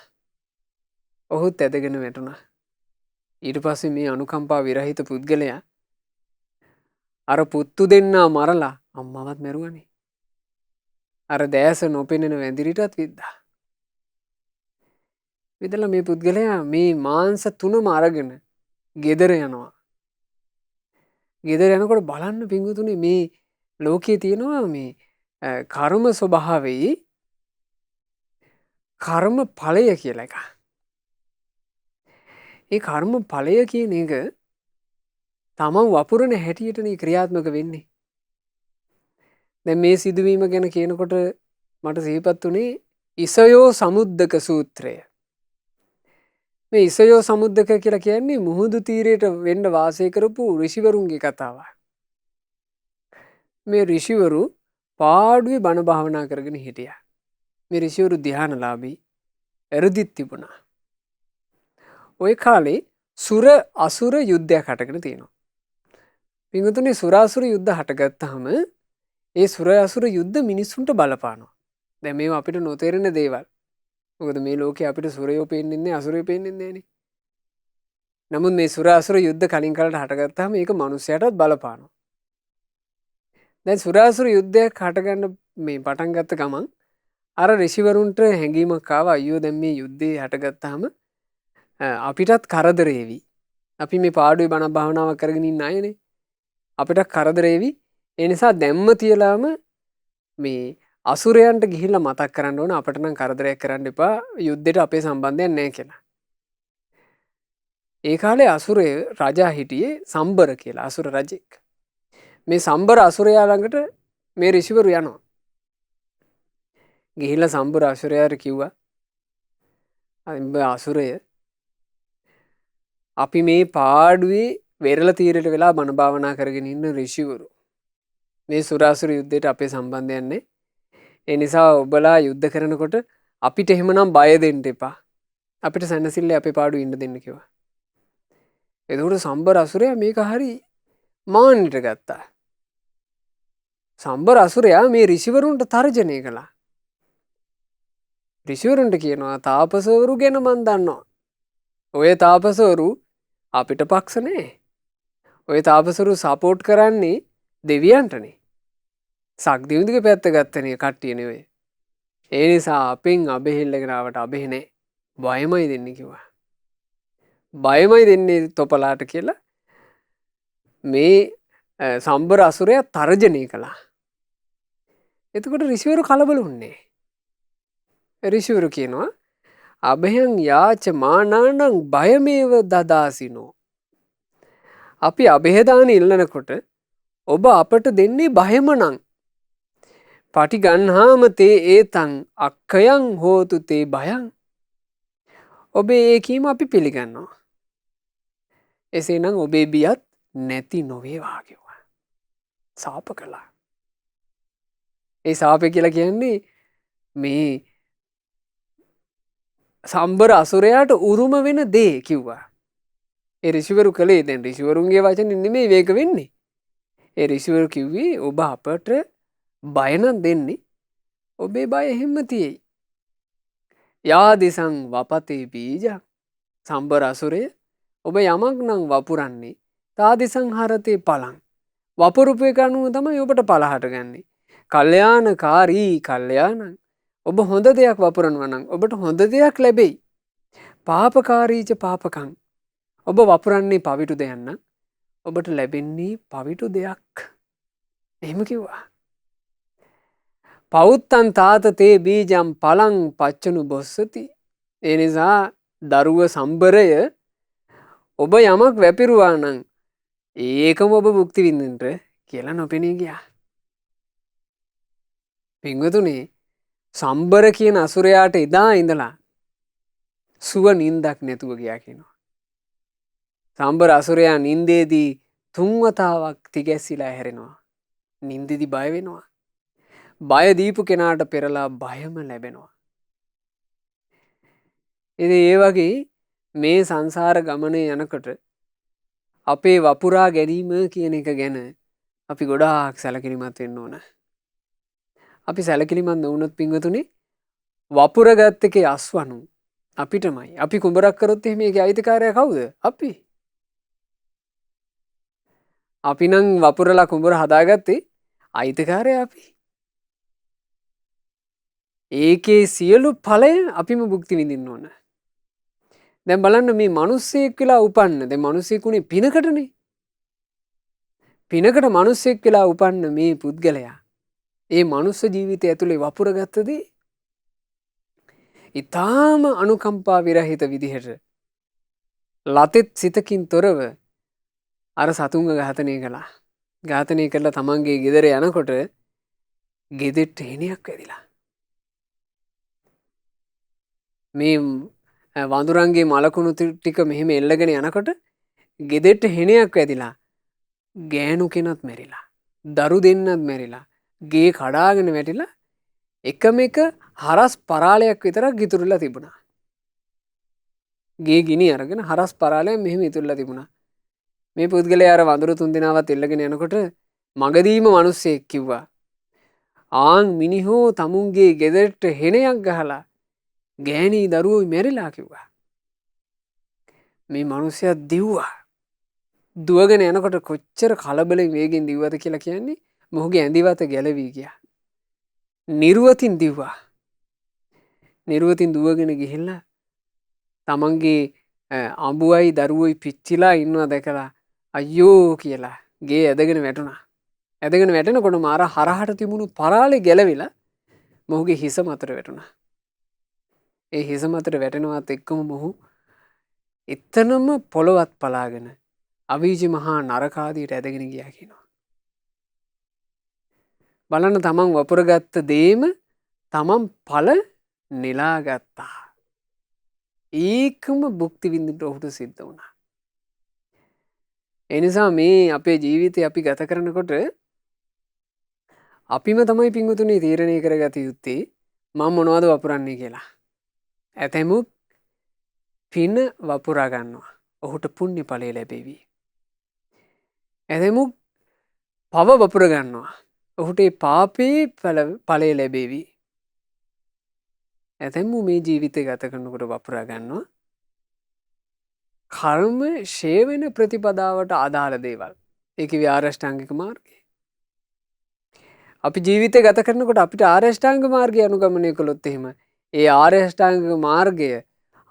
ඔහුත් ඇදගෙන වැටුණා. ඊට පස්සේ මේ අනුකම්පා විරහිත පුද්ගලයා අර පුත්තු දෙන්නා මරලා අම්මවත් මැරුවනේ. අර දැස නොපෙනෙන වැඳිරිටත් විද්දා. විදලා මේ පුද්ගලයා මේ මාංශ තුනම අරගෙන ගෙදර යනවා. ගෙදර යනකොට බලන්න පිංගුතුනේ මේ ලෝකයේ තියෙනවා මේ කර්ම ස්වභාවයේ කර්ම ඵලය කියලා එකක්. ඒ කර්ම ඵලය කියන එක තමන් වපුරන හැටියටනේ ක්‍රියාත්මක වෙන්නේ. දැන් මේ සිදුවීම ගැන කියනකොට මට සිහිපත් වුණේ ඉසයෝ සමුද්දක සූත්‍රය. මේ ඉසයෝ සමුද්දක කියලා කියන්නේ මුහුදු තීරයට වෙන්න වාසය කරපු ඍෂිවරුන්ගේ කතාවක්. මේ ඍෂිවරු පාඩුවේ බණ භාවනා කරගෙන හිටියා. මේ ඍෂිවරු ධ්‍යානලාභී එ르දිත් තිබුණා. ওই කාලේ සුර අසුර යුද්ධයක් හටගෙන තියෙනවා. පින්වතුනි සුරාසුර යුද්ධ හටගත්තාම ඒ සුර අසුර යුද්ධ මිනිස්සුන්ට බලපානවා. දැන් මේවා අපිට නොතේරෙන දේවල්. මොකද මේ ලෝකේ අපිට සුරයෝ පේන්නේ නැහැ අසුරයෝ පේන්නේ නැහනේ. නමුත් මේ සුර අසුර යුද්ධ කලින් කාලට හටගත්තාම ඒක මිනිස්සයාටත් බලපානවා. දැන් සුර අසුර යුද්ධයක් හටගන්න මේ පටන් ගත්ත ගමන් අර ඍෂිවරුන්ට හැඟීමක් ආවා අයියෝ දැන් මේ යුද්ධේ හටගත්තාම අපිටත් කරදර වේවි. අපි මේ පාඩුවේ බණ භාවනාවක් කරගෙන ඉන්න අයනේ. අපිට කරදර එවි. ඒ නිසා දැම්ම තියලාම මේ අසුරයන්ට ගිහිල්ලා මතක් කරන්න ඕන අපිට නම් කරදරයක් කරන්න එපා. යුද්ධෙට අපේ සම්බන්ධයක් නැහැ කියලා. ඒ කාලේ අසුරය රජා හිටියේ සම්බර කියලා අසුර රජෙක්. මේ සම්බර අසුරයා ළඟට මේ ඍෂිවරු යනවා. ගිහිල්ලා සම්බර අසුරයාට කිව්වා අඹ අසුරය අපි මේ පාඩුවේ වෙරළ තීරයට වෙලා බණ භාවනා කරගෙන ඉන්න ඍෂිවරු. මේ සුරාසුර යුද්ධයට අපේ සම්බන්ධයක් නැහැ. ඒ නිසා ඔබලා යුද්ධ කරනකොට අපිට එහෙමනම් බය දෙන්න එපා. අපිට සැනසille අපේ පාඩුවේ ඉන්න දෙන්න කිව්වා. එතකොට සම්බර අසුරයා මේක හරි මාන්නයට ගත්තා. සම්බර අසුරයා මේ ඍෂිවරුන්ට තර්ජනය කළා. ඍෂිවරුන්ට කියනවා තාපසවරු ගැන මන් දන්නවා. ඔය තාපසවරු අපිට පක්ෂ නෑ. ඔය තාපසවරු සපෝට් කරන්නේ දෙවියන්ටනේ. සක්දිවිඳුගේ පැත්ත ගත්තනේ කට්ටිය නෙවෙයි. ඒ නිසා අපෙන් අබෙහෙල්ලගෙන ආවට අබෙහෙ නෑ. බයමයි දෙන්නේ කිව්වා. බයමයි දෙන්නේ තොපලාට කියලා මේ සම්බර අසුරයා තර්ජනය කළා. එතකොට ඍෂිවරු කලබල වුණේ. ඍෂිවරු කියනවා අභයං යාච මානානං බයමේව දදාසිනෝ. අපි අභයදාන ඉල්ලනකොට ඔබ අපට දෙන්නේ බයමනං. පටි ගන්හාම තේ ඒතං අක්ඛයං හෝතු තේ බයං. ඔබේ ඒ කීම අපි පිළිගන්නවා. එසේනම් ඔබේ බියත් නැති නොවේවා කිව්වා. සාප කළා. ඒ සාපය කියලා කියන්නේ මේ සම්බර අසුරයාට උරුම වෙන දේ කිව්වා. ඒ ඍෂිවරු කළේ දැන් ඍෂිවරුන්ගේ වචන නෙමෙයි මේක වෙන්නේ. ඒ ඍෂිවරු කිව්වේ ඔබ අපට බය නම් දෙන්නේ ඔබේ බය හැම තියෙයි. යාදිසං වපතේ බීජං සම්බර අසුරය ඔබ යමක් නම් වපුරන්නේ තාදිසං හරතේ පලං. වපුරුපු එක අනුව තමයි ඔබට පල හටගන්නේ. කල්යාණකාරී කල්යාණං ඔබ හොඳ දෙයක් වපුරනවා නම් ඔබට හොඳ දෙයක් ලැබෙයි. පාපකාරීච පාපකං ඔබ වපුරන්නේ පවිටු දෙයක් නම් ඔබට ලැබෙන්නේ පවිටු දෙයක්. එහෙම කිව්වා. පෞත්තං තාත තේ බීජම් පලං පච්චනු බොස්සති. ඒ නිසා දරුව සම්බරය ඔබ යමක් වැපිරුවා නම් ඒකම ඔබ භුක්ති විඳින්නට කියලා නොපෙනී ගියා. පින්වතුනි සම්බර කියන අසුරයාට එදා ඉඳලා සුව නින්දක් නැතුව ගියා කියනවා. සම්බර අසුරයා නින්දේදී 3 වතාවක් තිගැස්සිලා හැරෙනවා. නින්දෙදි බය වෙනවා. බය දීපු කෙනාට පෙරලා බයම ලැබෙනවා. ඉතින් ඒ වගේ මේ සංසාර ගමනේ යනකොට අපේ වපුරා ගැනීම කියන එක ගැන අපි ගොඩාක් සැලකිලිමත් වෙන්න ඕන. අපි සැලකිලිමත් නොවුනොත් පින්වතුනි වපුරගත් එකේ අස්වනු අපිටමයි. අපි කුඹරක් කරොත් එහෙම ඒකේ අයිතිකාරයා කවුද? අපි. අපි නම් වපුරලා කුඹර හදාගත්තේ අයිතිකාරයා අපි. ඒකේ සියලු ඵලය අපිම භුක්ති විඳින්න ඕන. දැන් බලන්න මේ මිනිස්සෙක් වෙලා උපන්න. දැන් මිනිස්සෙකුනේ පිනකටනේ. පිනකට මිනිස්සෙක් වෙලා උපන්න මේ පුද්ගලයා ඒ මනුස්ස ජීවිතය ඇතුලේ වපුරගත්තදී ඊටාම අනුකම්පා විරහිත විදිහට ලතෙත් සිතකින් තොරව අර සතුන්ව ඝාතනය කළා. ඝාතනය කළා තමන්ගේ ගෙදර යනකොට ගෙදෙට්ට හෙනියක් වැදිලා. මේ වඳුරන්ගේ මලකුණු ටික මෙහෙම එල්ලගෙන යනකොට ගෙදෙට්ට හෙනියක් වැදිලා ගෑනු කෙනත් මැරිලා. දරු දෙන්නත් මැරිලා. ගේ කඩාගෙන වැටිලා එකම එක හරස් පරාලයක් විතරක් ඉතුරුලා තිබුණා. ගේ ගිනි අරගෙන හරස් පරාලයක් මෙහෙම ඉතුරුලා තිබුණා. මේ පුද්ගලයා අර වඳුරු 3 දෙනාවත් එල්ලගෙන යනකොට මගදීම මිනිස්සෙක් කිව්වා ආන් මිනිහෝ තමුන්ගේ ගෙදරට හෙනයක් ගහලා ගෑණී දරුවෝ මැරිලා කිව්වා. මේ මිනිස්සයා දිව්වා. දුවගෙන යනකොට කොච්චර කලබලෙන් වේගෙන් දිව්වද කියලා කියන්නේ මොහුගේ ඇඳිවත ගැලවී ගියා. නිර්වතින් දිව්වා. නිර්වතින් දුවගෙන ගිහිල්ලා තමන්ගේ අඹුවයි දරුවයි පිච්චිලා ඉන්නවා දැකලා අයියෝ කියලා ගේ ඇදගෙන වැටුණා. ඇදගෙන වැටෙනකොට මාර හරහට තිබුණු පරාලේ ගැලවිලා මොහුගේ හිස මතට වැටුණා. ඒ හිස මතට වැටෙනවත් එක්කම මොහු එතනම පොළොවත් පලාගෙන අවීචි මහා නරකාදීට ඇදගෙන ගියා කියනවා. බලන්න තමන් වපුරගත්ත දේම තමන් ඵල නෙලාගත්තා. ඒකම භුක්ති විඳින්න ඔහුට සිද්ධ වුණා. ඒ නිසා මේ අපේ ජීවිතේ අපි ගත කරනකොට අපිම තමයි පින්වතුනි තීරණය කරගත යුත්තේ මම මොනවද වපුරන්නේ කියලා. ඇතැමුත් පින වපුරා ගන්නවා. ඔහුට පුණ්‍ය ඵලය ලැබෙවි. ඇතැමුත් පව වපුර ගන්නවා. ඔහුට ඒ පාපේ ඵලය ලැබෙවි. ඇතැම්මු මේ ජීවිතය ගත කරනකොට වපුරා ගන්නවා කර්ම ෂය වෙන ප්‍රතිපදාවට අදාළ දේවල්. ඒක ආර්යෂ්ටාංගික මාර්ගය. අපි ජීවිතය ගත කරනකොට අපිට ආර්යෂ්ටාංග මාර්ගය අනුගමනය කළොත් එහෙම ඒ ආර්යෂ්ටාංගික මාර්ගය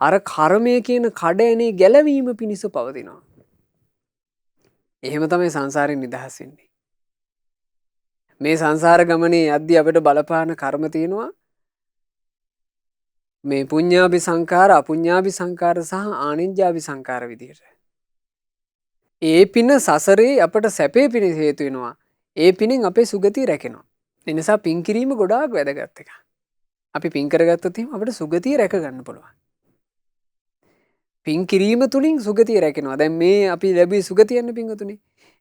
අර කර්මය කියන කඩෑනේ ගැලවීම පිණිස පවතිනවා. එහෙම තමයි සංසාරයෙන් නිදහස් වෙන්නේ. මේ සංසාර ගමනේ යද්දී අපිට බලපාන කර්ම තියෙනවා. මේ පුඤ්ඤාභි සංකාර අපුඤ්ඤාභි සංකාර සහ ආනිජ්ජාභි සංකාර විදිහට. ඒ පින සසරේ අපට සැපේ පිණිස හේතු වෙනවා. ඒ පිනෙන් අපේ සුගතිය රැකෙනවා. ඒ නිසා පින් කිරීම ගොඩාක් වැදගත් එකක්. අපි පින් කරගත්තොත් එහෙනම් අපිට සුගතිය රැක ගන්න පුළුවන්. පින් කිරීම තුලින් සුගතිය රැකෙනවා. දැන් මේ අපි ලැබී සුගතියන්නේ පින්වතුනි.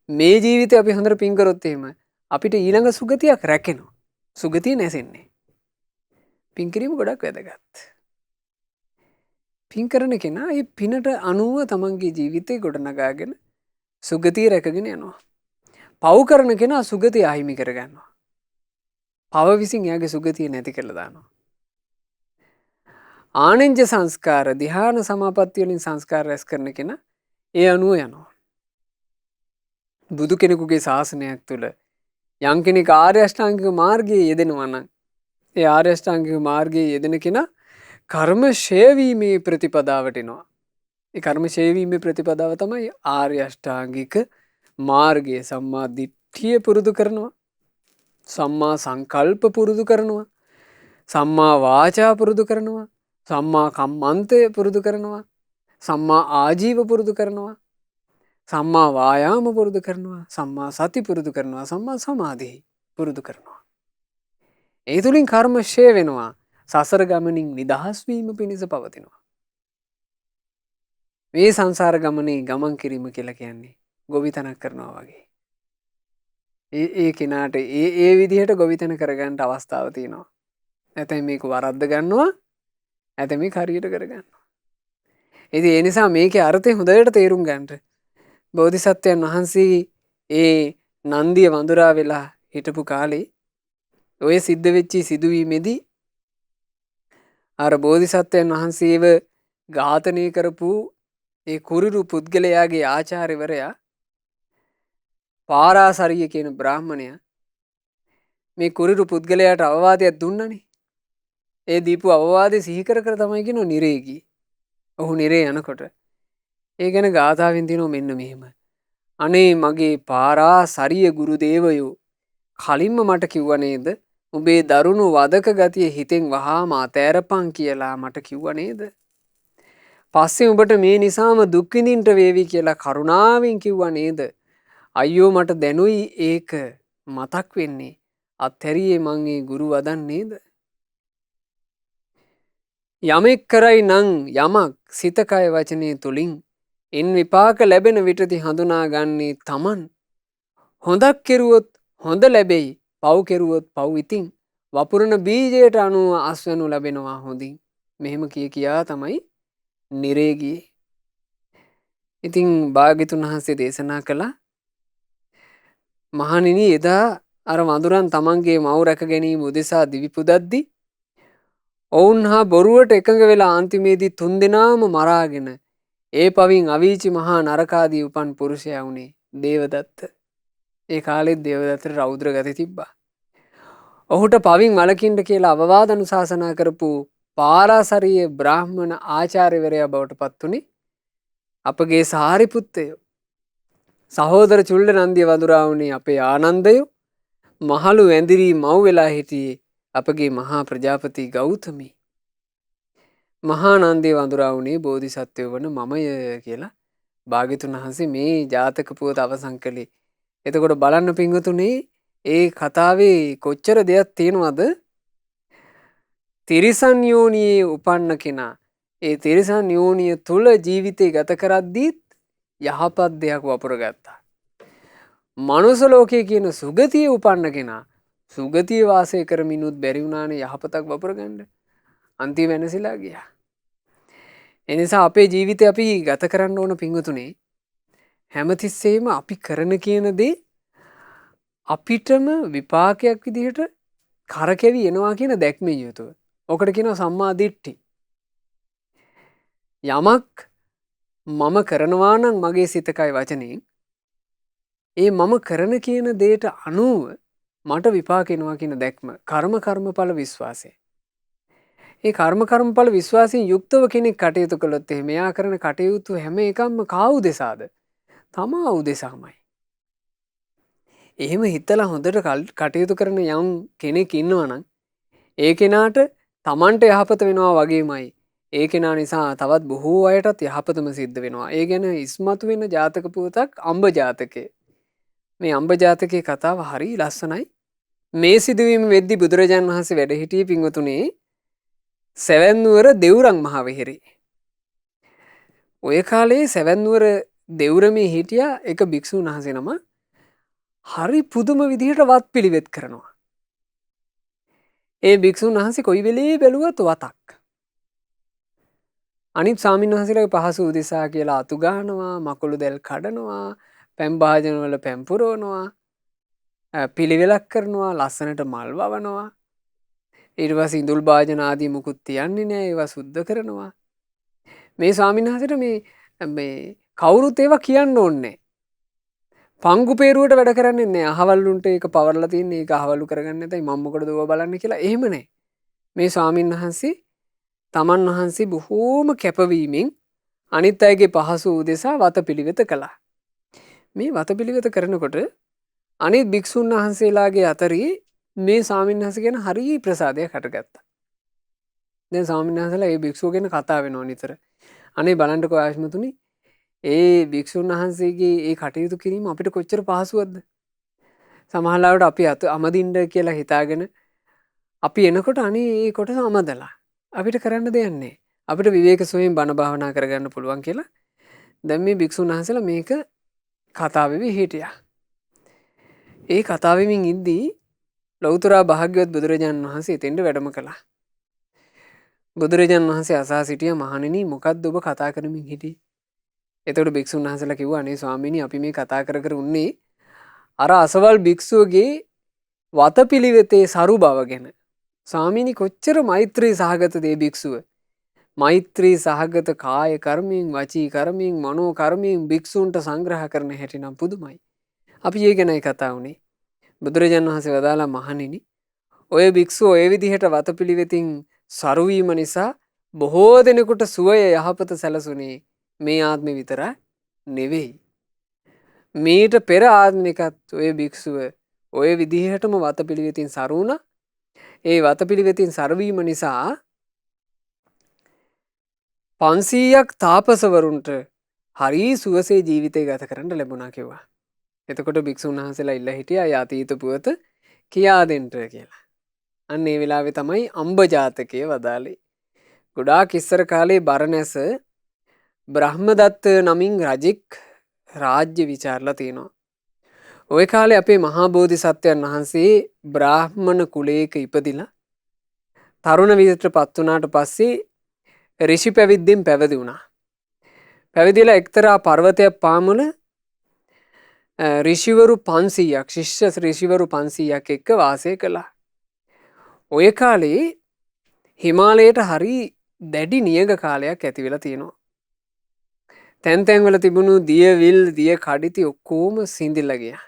මේ ජීවිතේ අපි හොඳට පින් කරොත් එහෙම අපිට ඊළඟ සුගතියක් රැකෙනවා. සුගතිය නැසෙන්නේ. පින් කිරීම ගොඩක් වැදගත්. පින් කරන කෙනා ඒ පිනට අනුව තමන්ගේ ජීවිතේ ගොඩනගාගෙන සුගතිය රැකගෙන යනවා. පව් කරන කෙනා සුගතිය අහිමි කරගන්නවා. පව විසින් එයාගේ සුගතිය නැති කරලා දානවා. ආනෙන්ජ සංස්කාර ධ්‍යාන සමාපatti වලින් සංස්කාර රැස් කරන කෙනා ඒ අනුව යනවා. බුදු කෙනෙකුගේ ශාසනයක් තුළ යම් කෙනෙක් ආර්ය අෂ්ටාංගික මාර්ගයේ යෙදෙනවා නම් ඒ ආර්ය අෂ්ටාංගික මාර්ගයේ යෙදෙන කෙනා කර්ම ෂය වීමේ ප්‍රතිපදාවට එනවා. ඒ කර්ම ෂය වීමේ ප්‍රතිපදාව තමයි ආර්ය අෂ්ටාංගික මාර්ගය. සම්මා දිට්ඨිය පුරුදු කරනවා. සම්මා සංකල්ප පුරුදු කරනවා. සම්මා වාචා පුරුදු කරනවා. සම්මා කම්මන්තය පුරුදු කරනවා. සම්මා ආජීව පුරුදු කරනවා. සම්මා වායාම පුරුදු කරනවා. සම්මා සති පුරුදු කරනවා. සම්මා සමාධි පුරුදු කරනවා. ඒ තුලින් කර්ම ෂය වෙනවා. සසර ගමනින් නිදහස් වීම පිණිස පවතිනවා. මේ සංසාර ගමනේ ගමන් කිරීම කියලා කියන්නේ ගොවිතැනක් කරනවා වගේ. ඒ කෙනාට ඒ විදිහට ගොවිතැන කරගන්න අවස්ථාව තියෙනවා. නැත්නම් මේක වරද්ද ගන්නවා. නැත්නම් මේක හරියට කරගන්නවා. ඉතින් ඒ නිසා මේකේ අර්ථය හොඳට තේරුම් ගන්නට බෝධිසත්වයන් වහන්සේ ඒ නන්දිය වඳුරා වෙලා හිටපු කාලේ ඔය සිද්ධ වෙච්ච සිදුවීමේදී අර බෝධිසත්වයන් වහන්සේව ඝාතනය කරපු ඒ කුරිරු පුද්ගලයාගේ ආචාර්යවරයා පාරාසරිය කියන බ්‍රාහ්මණයා මේ කුරිරු පුද්ගලයාට අවවාදයක් දුන්නනේ. ඒ දීපු අවවාදේ සිහි කර කර තමයි කියනෝ නිරේ ගියේ. ඔහු නිරේ යනකොට ඒ ගැන ගාථාවෙන් දිනෝ මෙන්න මෙහෙම. අනේ මගේ පාරාසරිය ගුරු දේවයෝ කලින්ම මට කිව්ව නේද? උඹේ දරුණු වදක ගතිය හිතෙන් වහාම අතෑරපන් කියලා මට කිව්ව නේද? පස්සේ උඹට මේ නිසාම දුක් විඳින්න වේවි කියලා කරුණාවෙන් කිව්ව නේද? අයියෝ මට දැනුයි ඒක මතක් වෙන්නේ. අත්හැරියේ මං ඒ ගුරු වදන් නේද? යමෙක් කරයි නම් යමක් සිත කය වචනේ තුලින් ඉන් විපාක ලැබෙන විටදී හඳුනා ගන්නේ තමන්. හොඳක් කෙරුවොත් හොඳ ලැබෙයි. පව් කෙරුවොත් පව් ඉතින් වපුරන බීජයට අනුව අස්වැනු ලැබෙනවා හොඳින්. මෙහෙම කියා තමයි නිරේ ගියේ. ඉතින් භාග්‍යතුන් වහන්සේ දේශනා කළා මහණෙනි එදා අර වඳුරන් තමන්ගේ මව් රැක ගැනීම උදෙසා දිවි පුදද්දී ඔවුන් හා බොරුවට එකඟ වෙලා අන්තිමේදී 3 දෙනාම මරාගෙන ඒ පවින් අවීචි මහා නරකාදී උපන් පුරුෂයා වුණේ දේවදත්ත. ඒ කාලෙත් දේවදත්තට රෞද්‍ර ගති තිබ්බා. ඔහුට පවින් වළකින්න කියලා අවවාද අනුශාසනා කරපු පාරාසරිය බ්‍රාහ්මණ ආචාර්යවරයා බවට පත් උනේ අපගේ සාරිපුත්තයෝ, සහෝදර චුල්ල නන්දිය වඳුරාවුනේ අපේ ආනන්දයෝ, මහලු ඇඳිරී මව් වෙලා හිටියේ අපගේ මහා ප්‍රජාපති ගෞතමී. මහා නන්දිය වඳුරාවුනේ බෝධිසත්වයෝ වන මමය කියලා භාග්‍යතුන් වහන්සේ මේ ජාතක පුවත අවසන් කළේ. එතකොට බලන්න පින්වතුනි, ඒ කතාවේ කොච්චර දෙයක් තියෙනවද? තිරිසන් යෝනියේ උපන්න කෙනා ඒ තිරිසන් යෝනිය තුල ජීවිතේ ගත කරද්දීත් යහපත් දෙයක් වපුරගත්තා. මනුස්ස ලෝකයේ කියන සුගතියේ උපන්න කෙනා සුගතිය වාසය කරමිනුත් බැරි වුණානේ යහපතක් වපුරගන්න. අන්තිම වෙනසිලා ගියා. එනිසා අපේ ජීවිතේ අපි ගත කරන්න ඕන පින්වතුනේ, හැමතිස්සෙම අපි කරන කියන දේ අපිටම විපාකයක් විදිහට කරකැවි එනවා කියන දැක්මෙන් යුතුව. ඔකට කියනවා සම්මා දිට්ඨි. යමක් මම කරනවා නම් මගේ සිතකයි වචනේ, ඒ මම කරන කියන දේට අනුව මට විපාක එනවා කියන දැක්ම කර්මඵල විශ්වාසය. ඒ කර්මඵල විශ්වාසයෙන් යුක්තව කෙනෙක් කටයුතු කළොත් එහෙම එයා කරන කටයුතු හැම එකක්ම කා උදෙසාද? තමා උදෙසාමයි. එහෙම හිතලා හොඳට කටයුතු කරන යම් කෙනෙක් ඉන්නවා නම් ඒ කෙනාට තමන්ට යහපත වෙනවා වගේමයි ඒ කෙනා නිසා තවත් බොහෝ අයටත් යහපතම සිද්ධ වෙනවා. ඒ ගැන ඉස්මතු වෙන ජාතක පුවතක් අම්බ ජාතකය. මේ අම්බ ජාතකයේ කතාව හරි ලස්සනයි. මේ සිදුවීම වෙද්දි බුදුරජාණන් වහන්සේ වැඩ හිටියේ පින්වතුනේ සැවැන්නුවර දෙව්රම් මහ විහාරේ. ඔය කාලේ සැවැන්නුවර දෙව්රමේ හිටියා එක භික්ෂුන් වහන්සේ නම. හරි පුදුම විදිහට වත් පිළිවෙත් කරනවා. ඒ භික්ෂුන් වහන්සේ කොයි වෙලේ බැලුවත් වතක්. අනිත් ස්වාමීන් වහන්සේලාගේ පහසු උදෙසා කියලා අතු ගහනවා, මකුළු දැල් කඩනවා, පැම් භාජන වල පැම් පුරවනවා, පිළිවෙලක් කරනවා, ලස්සනට මල් වවනවා. ඊට පස්සේ ඉඳුල් භාජන ආදී මුකුත් තියන්නේ නැහැ, ඒවා සුද්ධ කරනවා. මේ ස්වාමීන් වහන්සේට මේ කවුරුත් ඒවා කියන්න ඕනේ. පංගු peeruවට වැඩ කරන්නේ නැහැ. අහවලුන්ට ඒක පවර්ලා තින්නේ, ඒක අහවලු කරගන්න නැතයි මම මොකටද ඕවා බලන්නේ කියලා. එහෙම නැහැ. මේ ස්වාමීන් වහන්සේ තමන් වහන්සේ බොහෝම කැපවීමෙන් අනිත් අයගේ පහසු උදෙසා වතපිළිවෙත කළා. මේ වතපිළිවෙත කරනකොට අනිත් භික්ෂුන් වහන්සේලාගේ අතරේ මේ ස්වාමීන් වහන්සේ ගැන හරි ප්‍රසාදයක් හටගත්තා. දැන් ස්වාමීන් වහන්සේලා ඒ භික්ෂුව ගැන කතා වෙනවා නිතර. අනේ බලන්නකෝ ආශ්මතුනි, ඒ භික්ෂුන් වහන්සේගේ ඒ කටයුතු කිරීම අපිට කොච්චර පහසුවක්ද? සමහරවිට අපි අමදින්න කියලා හිතාගෙන අපි එනකොට අනේ ඒ කොටස අමදලා අපිට කරන්න දෙයක් නැහැ. අපිට විවේක සොයෙන් බණ භාවනා කරගන්න පුළුවන් කියලා දැන් මේ භික්ෂුන් වහන්සේලා මේක කතා වෙවි හිටියා. ඒ කතා වෙමින් ඉද්දී ලෞතර භාග්‍යවත් බුදුරජාණන් වහන්සේ එතෙන්ට වැඩම කළා. බුදුරජාණන් වහන්සේ අසා සිටියා, මහණෙනි මොකද්ද ඔබ කතා කරමින් හිටියේ? එතකොට භික්ෂුන් වහන්සේලා කිව්වා, අනේ ස්වාමීනි, අපි මේ කතා කර උන්නේ අර අසවල් භික්ෂුවගේ වතපිළිවෙතේ සරු බව ගැන. ස්වාමීනි කොච්චර මෛත්‍රී සහගතද මේ භික්ෂුව. මෛත්‍රී සහගත කාය කර්මයෙන්, වචී කර්මයෙන්, මනෝ කර්මයෙන් භික්ෂුන්ට සංග්‍රහ කරන හැටි නම් පුදුමයි. අපි ඒ ගැනයි කතා වුණේ. බුදුරජාණන් වහන්සේ වදාලා, මහණෙනි, ඔය භික්ෂුව ඔය විදිහට වතපිළිවෙතින් සරු වීම නිසා බොහෝ දෙනෙකුට සුවය යහපත සැලසුනේ මේ ආත්මෙ විතර නෙවෙයි. මීට පෙර ආත්මිකත් ඔය භික්ෂුව ඔය විදිහටම වතපිළිවෙතින් සරු වුණා. ඒ වතපිළිවෙතින් සරවීම නිසා 500ක් තාපසවරුන්ට හරි සුවසේ ජීවිතය ගත කරන්න ලැබුණා කිව්වා. එතකොට භික්ෂුන් වහන්සේලා ඉල්ල හිටියා යාතීත පුවත කියා දෙන්න කියලා. අන්න ඒ වෙලාවේ තමයි අම්බ ජාතකය වදාළේ. ගොඩාක් ඉස්සර කාලේ බරණැස බ්‍රහ්මදත්ත නමින් රජෙක් රාජ්‍ය විචාරලා තියෙනවා. ওই කාලේ අපේ මහා බෝධිසත්වයන් වහන්සේ බ්‍රාහ්මණ කුලයක ඉපදිලා තරුණ විදිහටපත් වුණාට පස්සේ ඍෂි පැවිද්දෙන් පැවිදි වුණා. පැවිදිලා එක්තරා පර්වතයක් පාමුල ඍෂිවරු 500ක්, ශිෂ්‍ය ඍෂිවරු 500ක් එක්ක වාසය කළා. ওই කාලේ හිමාලයට හරි දැඩි නියඟ කාලයක් ඇති වෙලා තියෙනවා. තැන් තැන්වල තිබුණු දිය විල්, දිය කඩਿති ඔක්කොම සිඳිලා ගියා.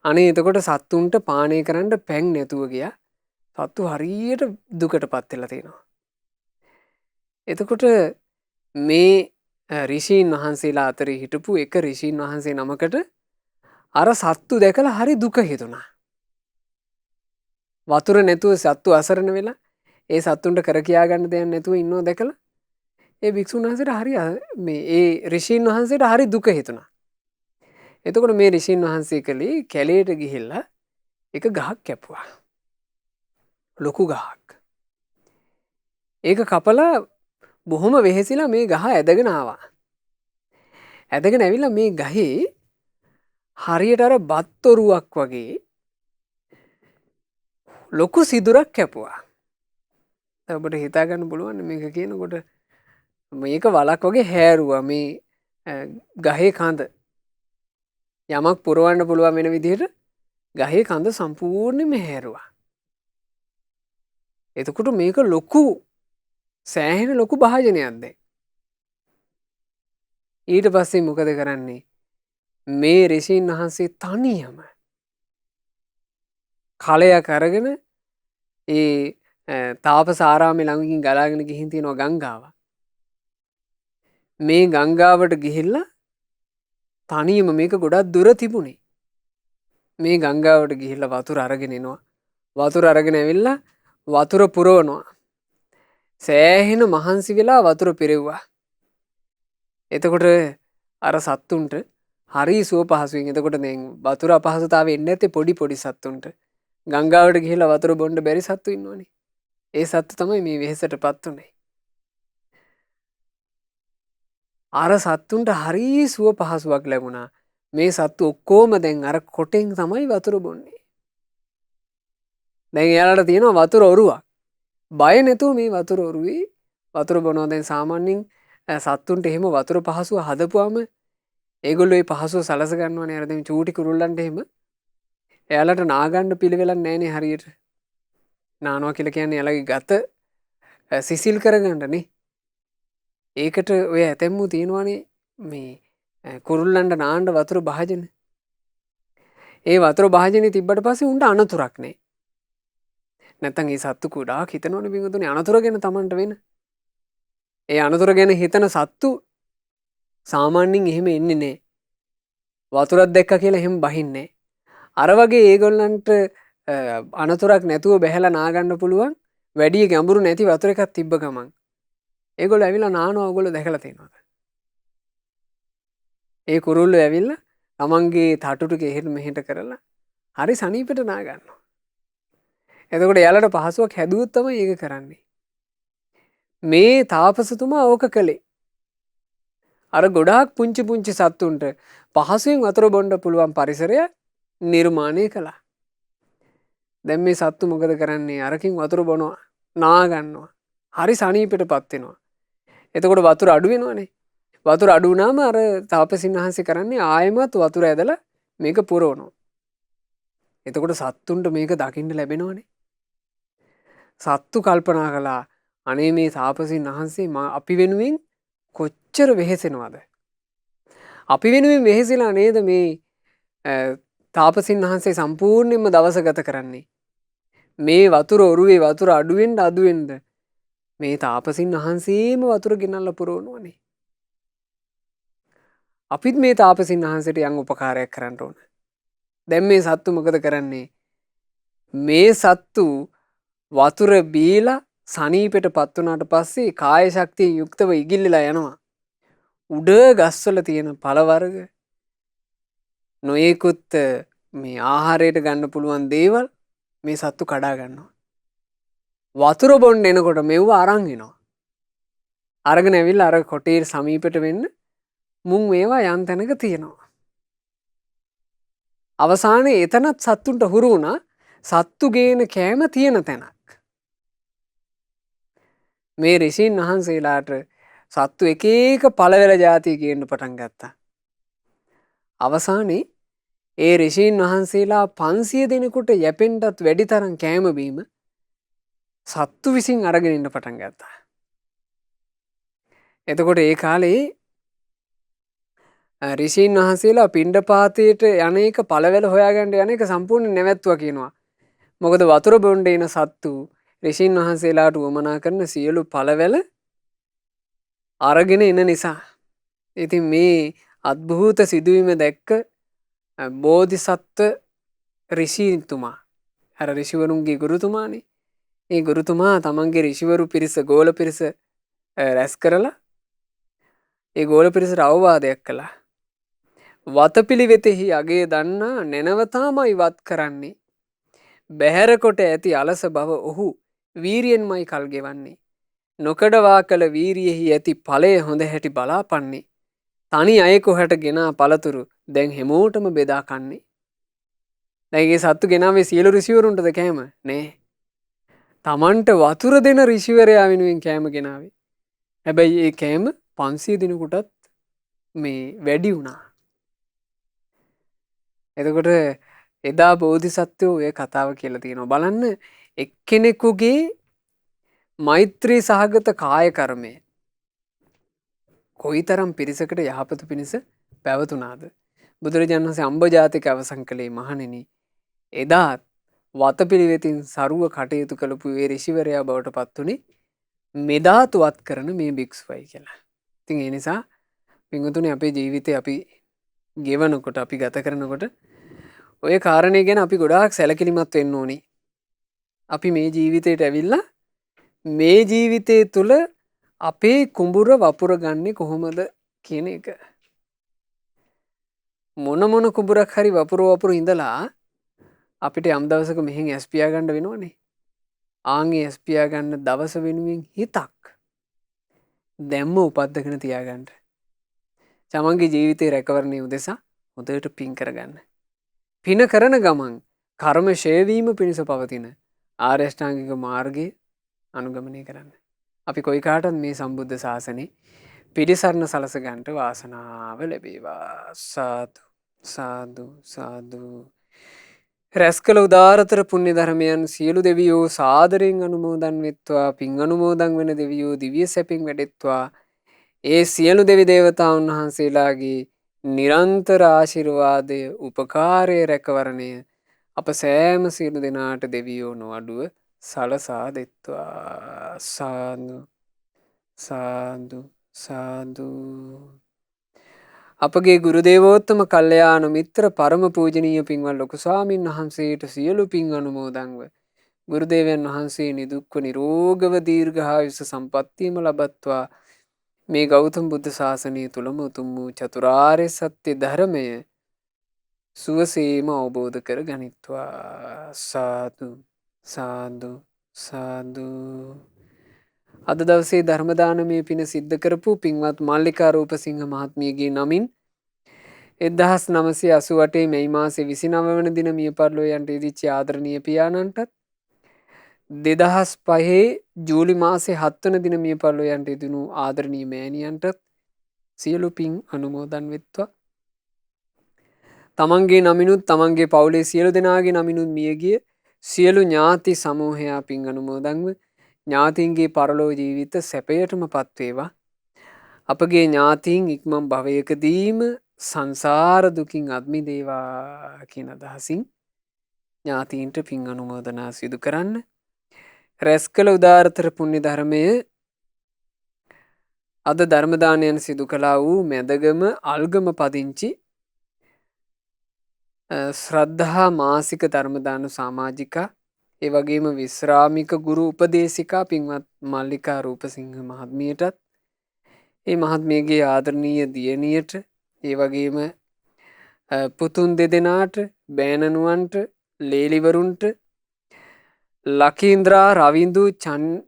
අනේ එතකොට සත්තුන්ට පානය කරන්න පැන් නැතුව ගියා. සත්තු හරියට දුකටපත් වෙලා තියෙනවා. එතකොට මේ ඍෂීන් වහන්සේලා අතරේ හිටපු එක ඍෂීන් වහන්සේ නමකට අර සත්තු දැකලා හරි දුක හිතුණා. වතුර නැතුව සත්තු අසරණ වෙලා ඒ සත්තුන්ට කර කියා ගන්න දෙයක් නැතුව ඉන්නව දැකලා ඒ භික්ෂුන් වහන්සේට හරි මේ ඒ ඍෂීන් වහන්සේට හරි දුක හිතුණා. එතකොට මේ ඍෂීන් වහන්සේ කලේ කැලේට ගිහිල්ලා එක ගහක් කැපුවා. ලොකු ගහක්. ඒක කපලා බොහොම වෙහෙසිලා මේ ගහ ඇදගෙන ආවා. ඇදගෙන ඇවිල්ලා මේ ගහේ හරියට අර බත්තොරුවක් වගේ ලොකු සිදුරක් කැපුවා. ඔබට හිතා ගන්න පුළුවන් මේක කියනකොට මේක වලක් වගේ හැරුවා මේ ගහේ කඳ. යමක් පුරවන්න පුළුවන් වෙන විදිහට ගහේ කඳ සම්පූර්ණයෙන්ම හැරුවා. එතකොට මේක ලොකු සෑහෙන ලොකු භාජනයක් දැන්. ඊට පස්සේ මොකද කරන්නේ? මේ ඍෂීන් වහන්සේ තනියම කලයක් අරගෙන ඒ තාපස ආරාමේ ළඟින් ගලාගෙන ගිහින් තියෙනවා ගංගාව. මේ ගංගාවට ගිහිල්ලා තනියම මේක ගොඩක් දුර තිබුණේ. මේ ගංගාවට ගිහිල්ලා වතුර අරගෙන එනවා. වතුර අරගෙන ඇවිල්ලා වතුර පුරවනවා. සෑහෙන මහන්සි වෙලා වතුර පිරෙව්වා. එතකොට අර සත්තුන්ට හරි සුව පහසුවෙන් එතකොට දැන් වතුර අපහසුතාවය එන්නේ නැත්තේ පොඩි පොඩි සත්තුන්ට. ගංගාවට ගිහිල්ලා වතුර බොන්න බැරි සත්තු ඉන්නවනේ. ඒ සත්තු තමයි මේ වෙහෙසටපත් උනේ. අර සත්තුන්ට හරි සුව පහසුවක් ලැබුණා. මේ සත්තු ඔක්කොම දැන් අර කොටෙන් තමයි වතුර බොන්නේ. දැන් එයාලට තියෙනවා වතුර ඔරුවක්. බය නැතුව මේ වතුර ඔරුවේ වතුර බොනවා. දැන් සාමාන්‍යයෙන් සත්තුන්ට එහෙම වතුර පහසුව හදපුවාම ඒගොල්ලෝ ඒ පහසුව සලස ගන්නවනේ. අර දැන් චූටි කුරුල්ලන්ට එහෙම එයාලට නාගන්න පිළිවෙලක් නැහැනේ හරියට. නානවා කියලා කියන්නේ එයාලගේ ගත සිසිල් කරගන්නනේ. ඒකට ඔය ඇතැම්මු තියෙනවානේ මේ කුරුල්ලන්ට නාන්න වතුර භාජන. ඒ වතුර භාජනේ තිබ්බට පස්සේ උන්ට අනතුරක් නැහැ. නැත්තම් ඒ සත්තු කුඩාක් හිතනවනේ බින්දුනේ අනතුර ගැන Tamanට වෙන. ඒ අනතුර ගැන හිතන සත්තු සාමාන්‍යයෙන් එහෙම එන්නේ නැහැ. වතුරක් දැක්කා කියලා එහෙම බහින්නේ නැහැ. අර වගේ ඒගොල්ලන්ට අනතුරක් නැතුව බැහැලා නාගන්න පුළුවන් වැඩි ගැඹුරු නැති වතුර එකක් තිබ්බ ගමන් ඒගොල්ලෝ ඇවිල්ලා නානවා. ඔයගොල්ලෝ දැකලා තියෙනවද? ඒ කුරුල්ලෝ ඇවිල්ලා තමන්ගේ තටු ටික එහෙට මෙහෙට කරලා හරි සනීපෙට නා ගන්නවා. එතකොට එයාලට පහසුවක් හැදුවොත් තමයි ඒක කරන්නේ. මේ තාපසතුමා ඕක කළේ. අර ගොඩාක් පුංචි පුංචි සත්තුන්ට පහසුවෙන් වතුර බොන්න පුළුවන් පරිසරය නිර්මාණය කළා. දැන් මේ සත්තු මොකද කරන්නේ? අරකින් වතුර බොනවා, නා ගන්නවා. හරි සනීපෙටපත් වෙනවා. එතකොට වතුර අඩු වෙනවනේ. වතුර අඩු වුණාම අර තාපසින් වහන්සේ කරන්නේ ආයෙමත් වතුර ඇදලා මේක පුරවනවා. එතකොට සත්තුන්ට මේක දකින්න ලැබෙනවනේ. සත්තු කල්පනා කළා අනේ මේ තාපසින් වහන්සේ අපි වෙනුවෙන් කොච්චර වෙහෙසෙනවද? අපි වෙනුවෙන් වෙහෙසලා නේද මේ තාපසින් වහන්සේ සම්පූර්ණයෙන්ම දවස ගත කරන්නේ. මේ වතුර ඔරුවේ වතුර අඩුවෙන්ද අඩුවෙන්ද මේ තාපසින් වහන්සේම වතුර ගෙනල්ලා පුරවනවනේ. අපිත් මේ තාපසින් වහන්සේට යම් උපකාරයක් කරන්න ඕන. දැන් මේ සත්තු මොකද කරන්නේ? මේ සත්තු වතුර බීලා සනීපෙටපත් වුණාට පස්සේ කාය ශක්තියෙන් යුක්තව ඉගිල්ලලා යනවා. උඩ ගස්වල තියෙන පළ වර්ග නොයෙකුත් මේ ආහාරයට ගන්න පුළුවන් දේවල් මේ සත්තු කඩා ගන්නවා. වතුර බොන්න එනකොට මෙව්ව අරන් එනවා. අරගෙන ඇවිල්ලා අර කොටේ සමීපෙට වෙන්න මුන් මේවා යන් තැනක තියෙනවා. අවසානයේ එතනත් සත්තුන්ට හුරු වුණා සත්තු ගේන කෑම තියෙන තැනක්. මේ ඍෂීන් වහන්සේලාට සත්තු එක එක පළවෙල જાතිය ගේන්න පටන් ගත්තා. අවසානයේ ඒ ඍෂීන් වහන්සේලා 500 දෙනෙකුට යැපෙන්නත් වැඩි තරම් කෑම බීම සත්තු විසින් අරගෙන ඉන්න පටන් ගත්තා. එතකොට ඒ කාලේ ඍෂීන් වහන්සේලා පිණ්ඩපාතයට යන එක පළවෙල හොයාගන්න යන එක සම්පූර්ණ නැවැත්තුවා කියනවා. මොකද වතුර බොන්න එන සත්තු ඍෂීන් වහන්සේලාට උවමනා කරන සියලු පළවෙල අරගෙන එන නිසා ඉතින් මේ අද්භූත සිදුවීම දැක්ක බෝධිසත්ව ඍෂිතුමා අර ඍෂිවරුන්ගේ ගුරුතුමානේ. ඒ ගුරුතුමා තමන්ගේ ඍෂිවරු පිරිස ගෝල පිරිස රැස් කරලා ඒ ගෝල පිරිසට අවවාදයක් කළා. වතපිළිවෙතෙහි අගේ දන්නා නැනවතාමයි වත් කරන්නේ. බැහැර කොට ඇති අලස බව ඔහු වීරියෙන්මයි කල් ගෙවන්නේ. නොකඩවා කළ වීරියෙහි ඇති ඵලය හොඳ හැටි බලාපන්නේ. තනි අයෙකු හැට ගෙනා පළතුරු දැන් හැමෝටම බෙදා කන්නේ. දැන් ඒ සත්තු ගෙනාවේ සියලු ඍෂිවරුන්ටද කෑම? නෑ. තමන්ට වතුර දෙන ඍෂිවරයා වෙනුවෙන් කෑම ගෙනාවේ. හැබැයි ඒ කෑම 500 දිනකටත් මේ වැඩි වුණා. එතකොට එදා බෝධිසත්වෝ ඔය කතාව කියලා තියෙනවා. බලන්න එක්කෙනෙකුගේ මෛත්‍රී සහගත කාය කර්මය කොයිතරම් පිරිසකට යහපත පිණිස පැවතුනාද? බුදුරජාණන් වහන්සේ අම්බජාතික අවසන් කළේ මහණෙනි එදාත් වතපිළිවෙතින් සරුව කටයුතු කළපු ඒ ඍෂිවරයා බවට පත් වුණේ මෙදාතුවත් කරන මේ භික්ෂුවයි කියලා. ඉතින් ඒ නිසා පින්වතුනි අපේ ජීවිතේ අපි ගෙවනකොට අපි ගත කරනකොට ඔය කාරණේ ගැන අපි ගොඩාක් සැලකිලිමත් වෙන්න ඕනේ. අපි මේ ජීවිතේට ඇවිල්ලා මේ ජීවිතේ තුල අපේ කුඹුර වපුර ගන්නේ කොහොමද කියන එක. මොන කුඹුරක් හරි වපුර ඉඳලා අපිට යම් දවසක මෙහෙන් ඇස් පියා ගන්න වෙනවනේ. ආන්ගේ ඇස් පියා ගන්න දවස වෙනුවෙන් හිතක් දැම්ම උපද්දගෙන තියාගන්න. තමන්ගේ ජීවිතේ රැකවරණය උදෙසා හොඳට පින් කරගන්න. පින කරන ගමන් කර්ම ෂය වීම පිණිස පවතින ආර්ය අෂ්ටාංගික මාර්ගය අනුගමනය කරන්න. අපි කොයි කාටත් මේ සම්බුද්ධ ශාසනේ පිළිසරණ සලස ගන්නට වාසනාව ලැබේවා. සාදු සාදු සාදු. රැස් කළ උදාරතර පුණ්‍ය ධර්මයන් සියලු දෙවියෝ සාදරයෙන් අනුමෝදන් වෙත්වා. පින් අනුමෝදන් වෙන දෙවියෝ දිව්‍ය සැපින් වැඩෙත්වා. ඒ සියලු දෙවි දේවතාවුන් වහන්සේලාගේ නිරන්තර ආශිර්වාදය උපකාරය රැකවරණය අප සෑම සියලු දෙනාට දෙවියෝ නොඅඩුව සලසා දෙත්වා. සාදු සාදු සාදු. අපගේ ගුරු දේවෝත්තම කල්යාණ මිත්‍ර පරම පූජනීය පින්වත් ලොකු ස්වාමීන් වහන්සේට සියලු පින් අනුමෝදන්ව ගුරු දේවයන් වහන්සේ නිදුක්ව නිරෝගව දීර්ඝායුෂ සම්පන්නියම ලබත්වා. මේ ගෞතම බුද්ධ ශාසනය තුලම උතුම් වූ චතුරාර්ය සත්‍ය ධර්මය සුවසේම අවබෝධ කර ගනිත්වා. සාදු සාදු සාදු. අද දවසේ ධර්ම දානමය පින සිද්ධ කරපු පින්වත් මල්ලිකා රූපසිංහ මහත්මියගේ නමින් 1988 මැයි මාසේ 29 වන දින මිය පරලෝ යන්ට ඉදිච්ච ආදරණීය පියාණන්ටත් 2005 ජූලි මාසේ 7 වන දින මිය පරලෝ යන්ට ඉදිනු ආදරණීය මෑණියන්ටත් සියලු පින් අනුමෝදන් වෙත්වා. තමන්ගේ නමිනුත් තමන්ගේ පවුලේ සියලු දෙනාගේ නමිනුත් මියගිය සියලු ඥාති සමූහයා පින් අනුමෝදන්ව ඥාතීන්ගේ පරලෝ ජීවිත සැපයටම පත්වේවා. අපගේ ඥාතීන් ඉක්මන් භවයකදීම සංසාර දුකින් අත් මිදේවා කියන අදහසින් ඥාතීන්ට පින් අනුමෝදනා සිදු කරන්න. රැස් කළ උදාරතර පුණ්‍ය ධර්මය අද ධර්ම දානයන් සිදු කළා වූ මැදගම අල්ගම පදිංචි ශ්‍රද්ධා මාසික ධර්ම දාන සමාජිකා ඒ වගේම විශ්‍රාමික ගුරු උපදේශිකා පින්වත් මල්ලිකා රූපසිංහ මහත්මියටත් ඒ මහත්මියගේ ආදරණීය දියණියට ඒ වගේම පුතුන් දෙදෙනාට බෑණනුවන්ට ලේලිවරුන්ට ලකීන්ද්‍රා රවින්දු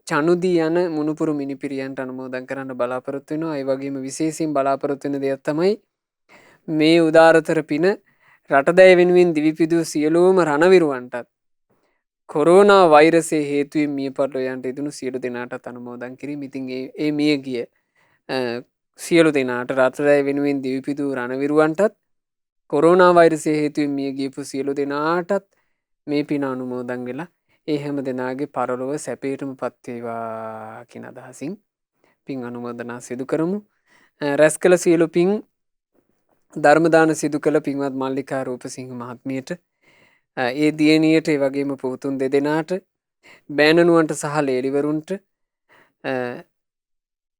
චනුදී යන මුණුපුරු මිනිපිරියන්ට අනුමෝදන් කරන්න බලාපොරොත්තු වෙනවා. ඒ වගේම විශේෂයෙන් බලාපොරොත්තු වෙන දෙයක් තමයි මේ උදාරතර පින රටදැය වෙනුවෙන් දිවිපිදූ සියලුම රණවිරුවන්ටත් කොරෝනා වෛරසය හේතුවෙන් මිය පරලෝ යන්ට ඉදුණු සියලු දෙනාටත් අනුමෝදන් කිරීම. ඉතින් ඒ මිය ගිය සියලු දෙනාට රටදැය වෙනුවෙන් දිවිපිදූ රණවිරුවන්ටත් කොරෝනා වෛරසය හේතුවෙන් මිය ගියපු සියලු දෙනාටත් මේ පින අනුමෝදන් වෙලා ඒ හැම දෙනාගේ පරලොව සැපයටම පත්වේවා කියන අදහසින් පින් අනුමෝදනා සිදු කරමු. රැස් කළ සියලු පින් ධර්ම දාන සිදු කළ පින්වත් මල්ලිකා රූපසිංහ මහත්මියට ඒ දියණියට ඒ වගේම පුතුන් දෙදෙනාට බෑණනුවන්ට සහ ලේලිවරුන්ට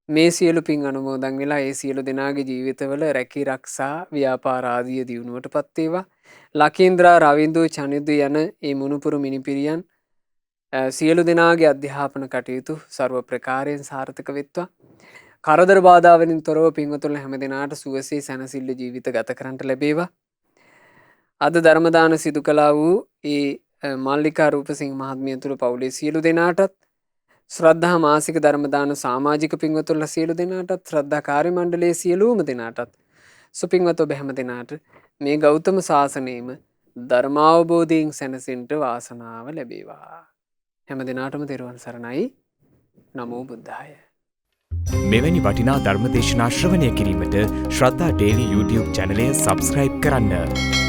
මේ සියලු පින් අනුමෝදන් වෙලා ඒ සියලු දෙනාගේ ජීවිතවල රැකී රක්ෂා ව්‍යාපාර ආදිය දියුණුවට පත් වේවා. ලකීන්ද්‍රා රවින්දු චනිදු යන ඒ මුණුපුරු මිනිපිරියන් සියලු දෙනාගේ අධ්‍යාපන කටයුතු ਸਰව ප්‍රකාරයෙන් සාර්ථක වෙත්වා. කරදර බාධාවලින් තොරව පින්වතුන්ලා හැම දිනාට සුවසේ සැනසෙල්ල ජීවිත ගත කරන්නට ලැබේවා. අද ධර්ම දාන සිදු කළා වූ ඒ මල්ලිකා රූපසිංහ මහත්මිය තුළ පවුලේ සියලු දෙනාටත් ශ්‍රද්ධා මාසික ධර්ම දාන සමාජික පින්වතුන්ලා සියලු දෙනාටත් ශ්‍රද්ධා කාර්ය මණ්ඩලයේ සියලුම දෙනාටත් සුපින්වත් ඔබ හැම දෙනාට මේ ගෞතම සාසනයේම ධර්මාවබෝධයෙන් සැනසෙන්න වාසනාව ලැබේවා. හැම දිනාටම තෙරුවන් සරණයි. නමෝ බුද්ධාය. මෙවැනි වටිනා ධර්මදේශනා ශ්‍රවණය කිරීමට ශ්‍රද්ධා ඩේලි YouTube චැනලය සබස්ක්‍රයිබ් කරන්න.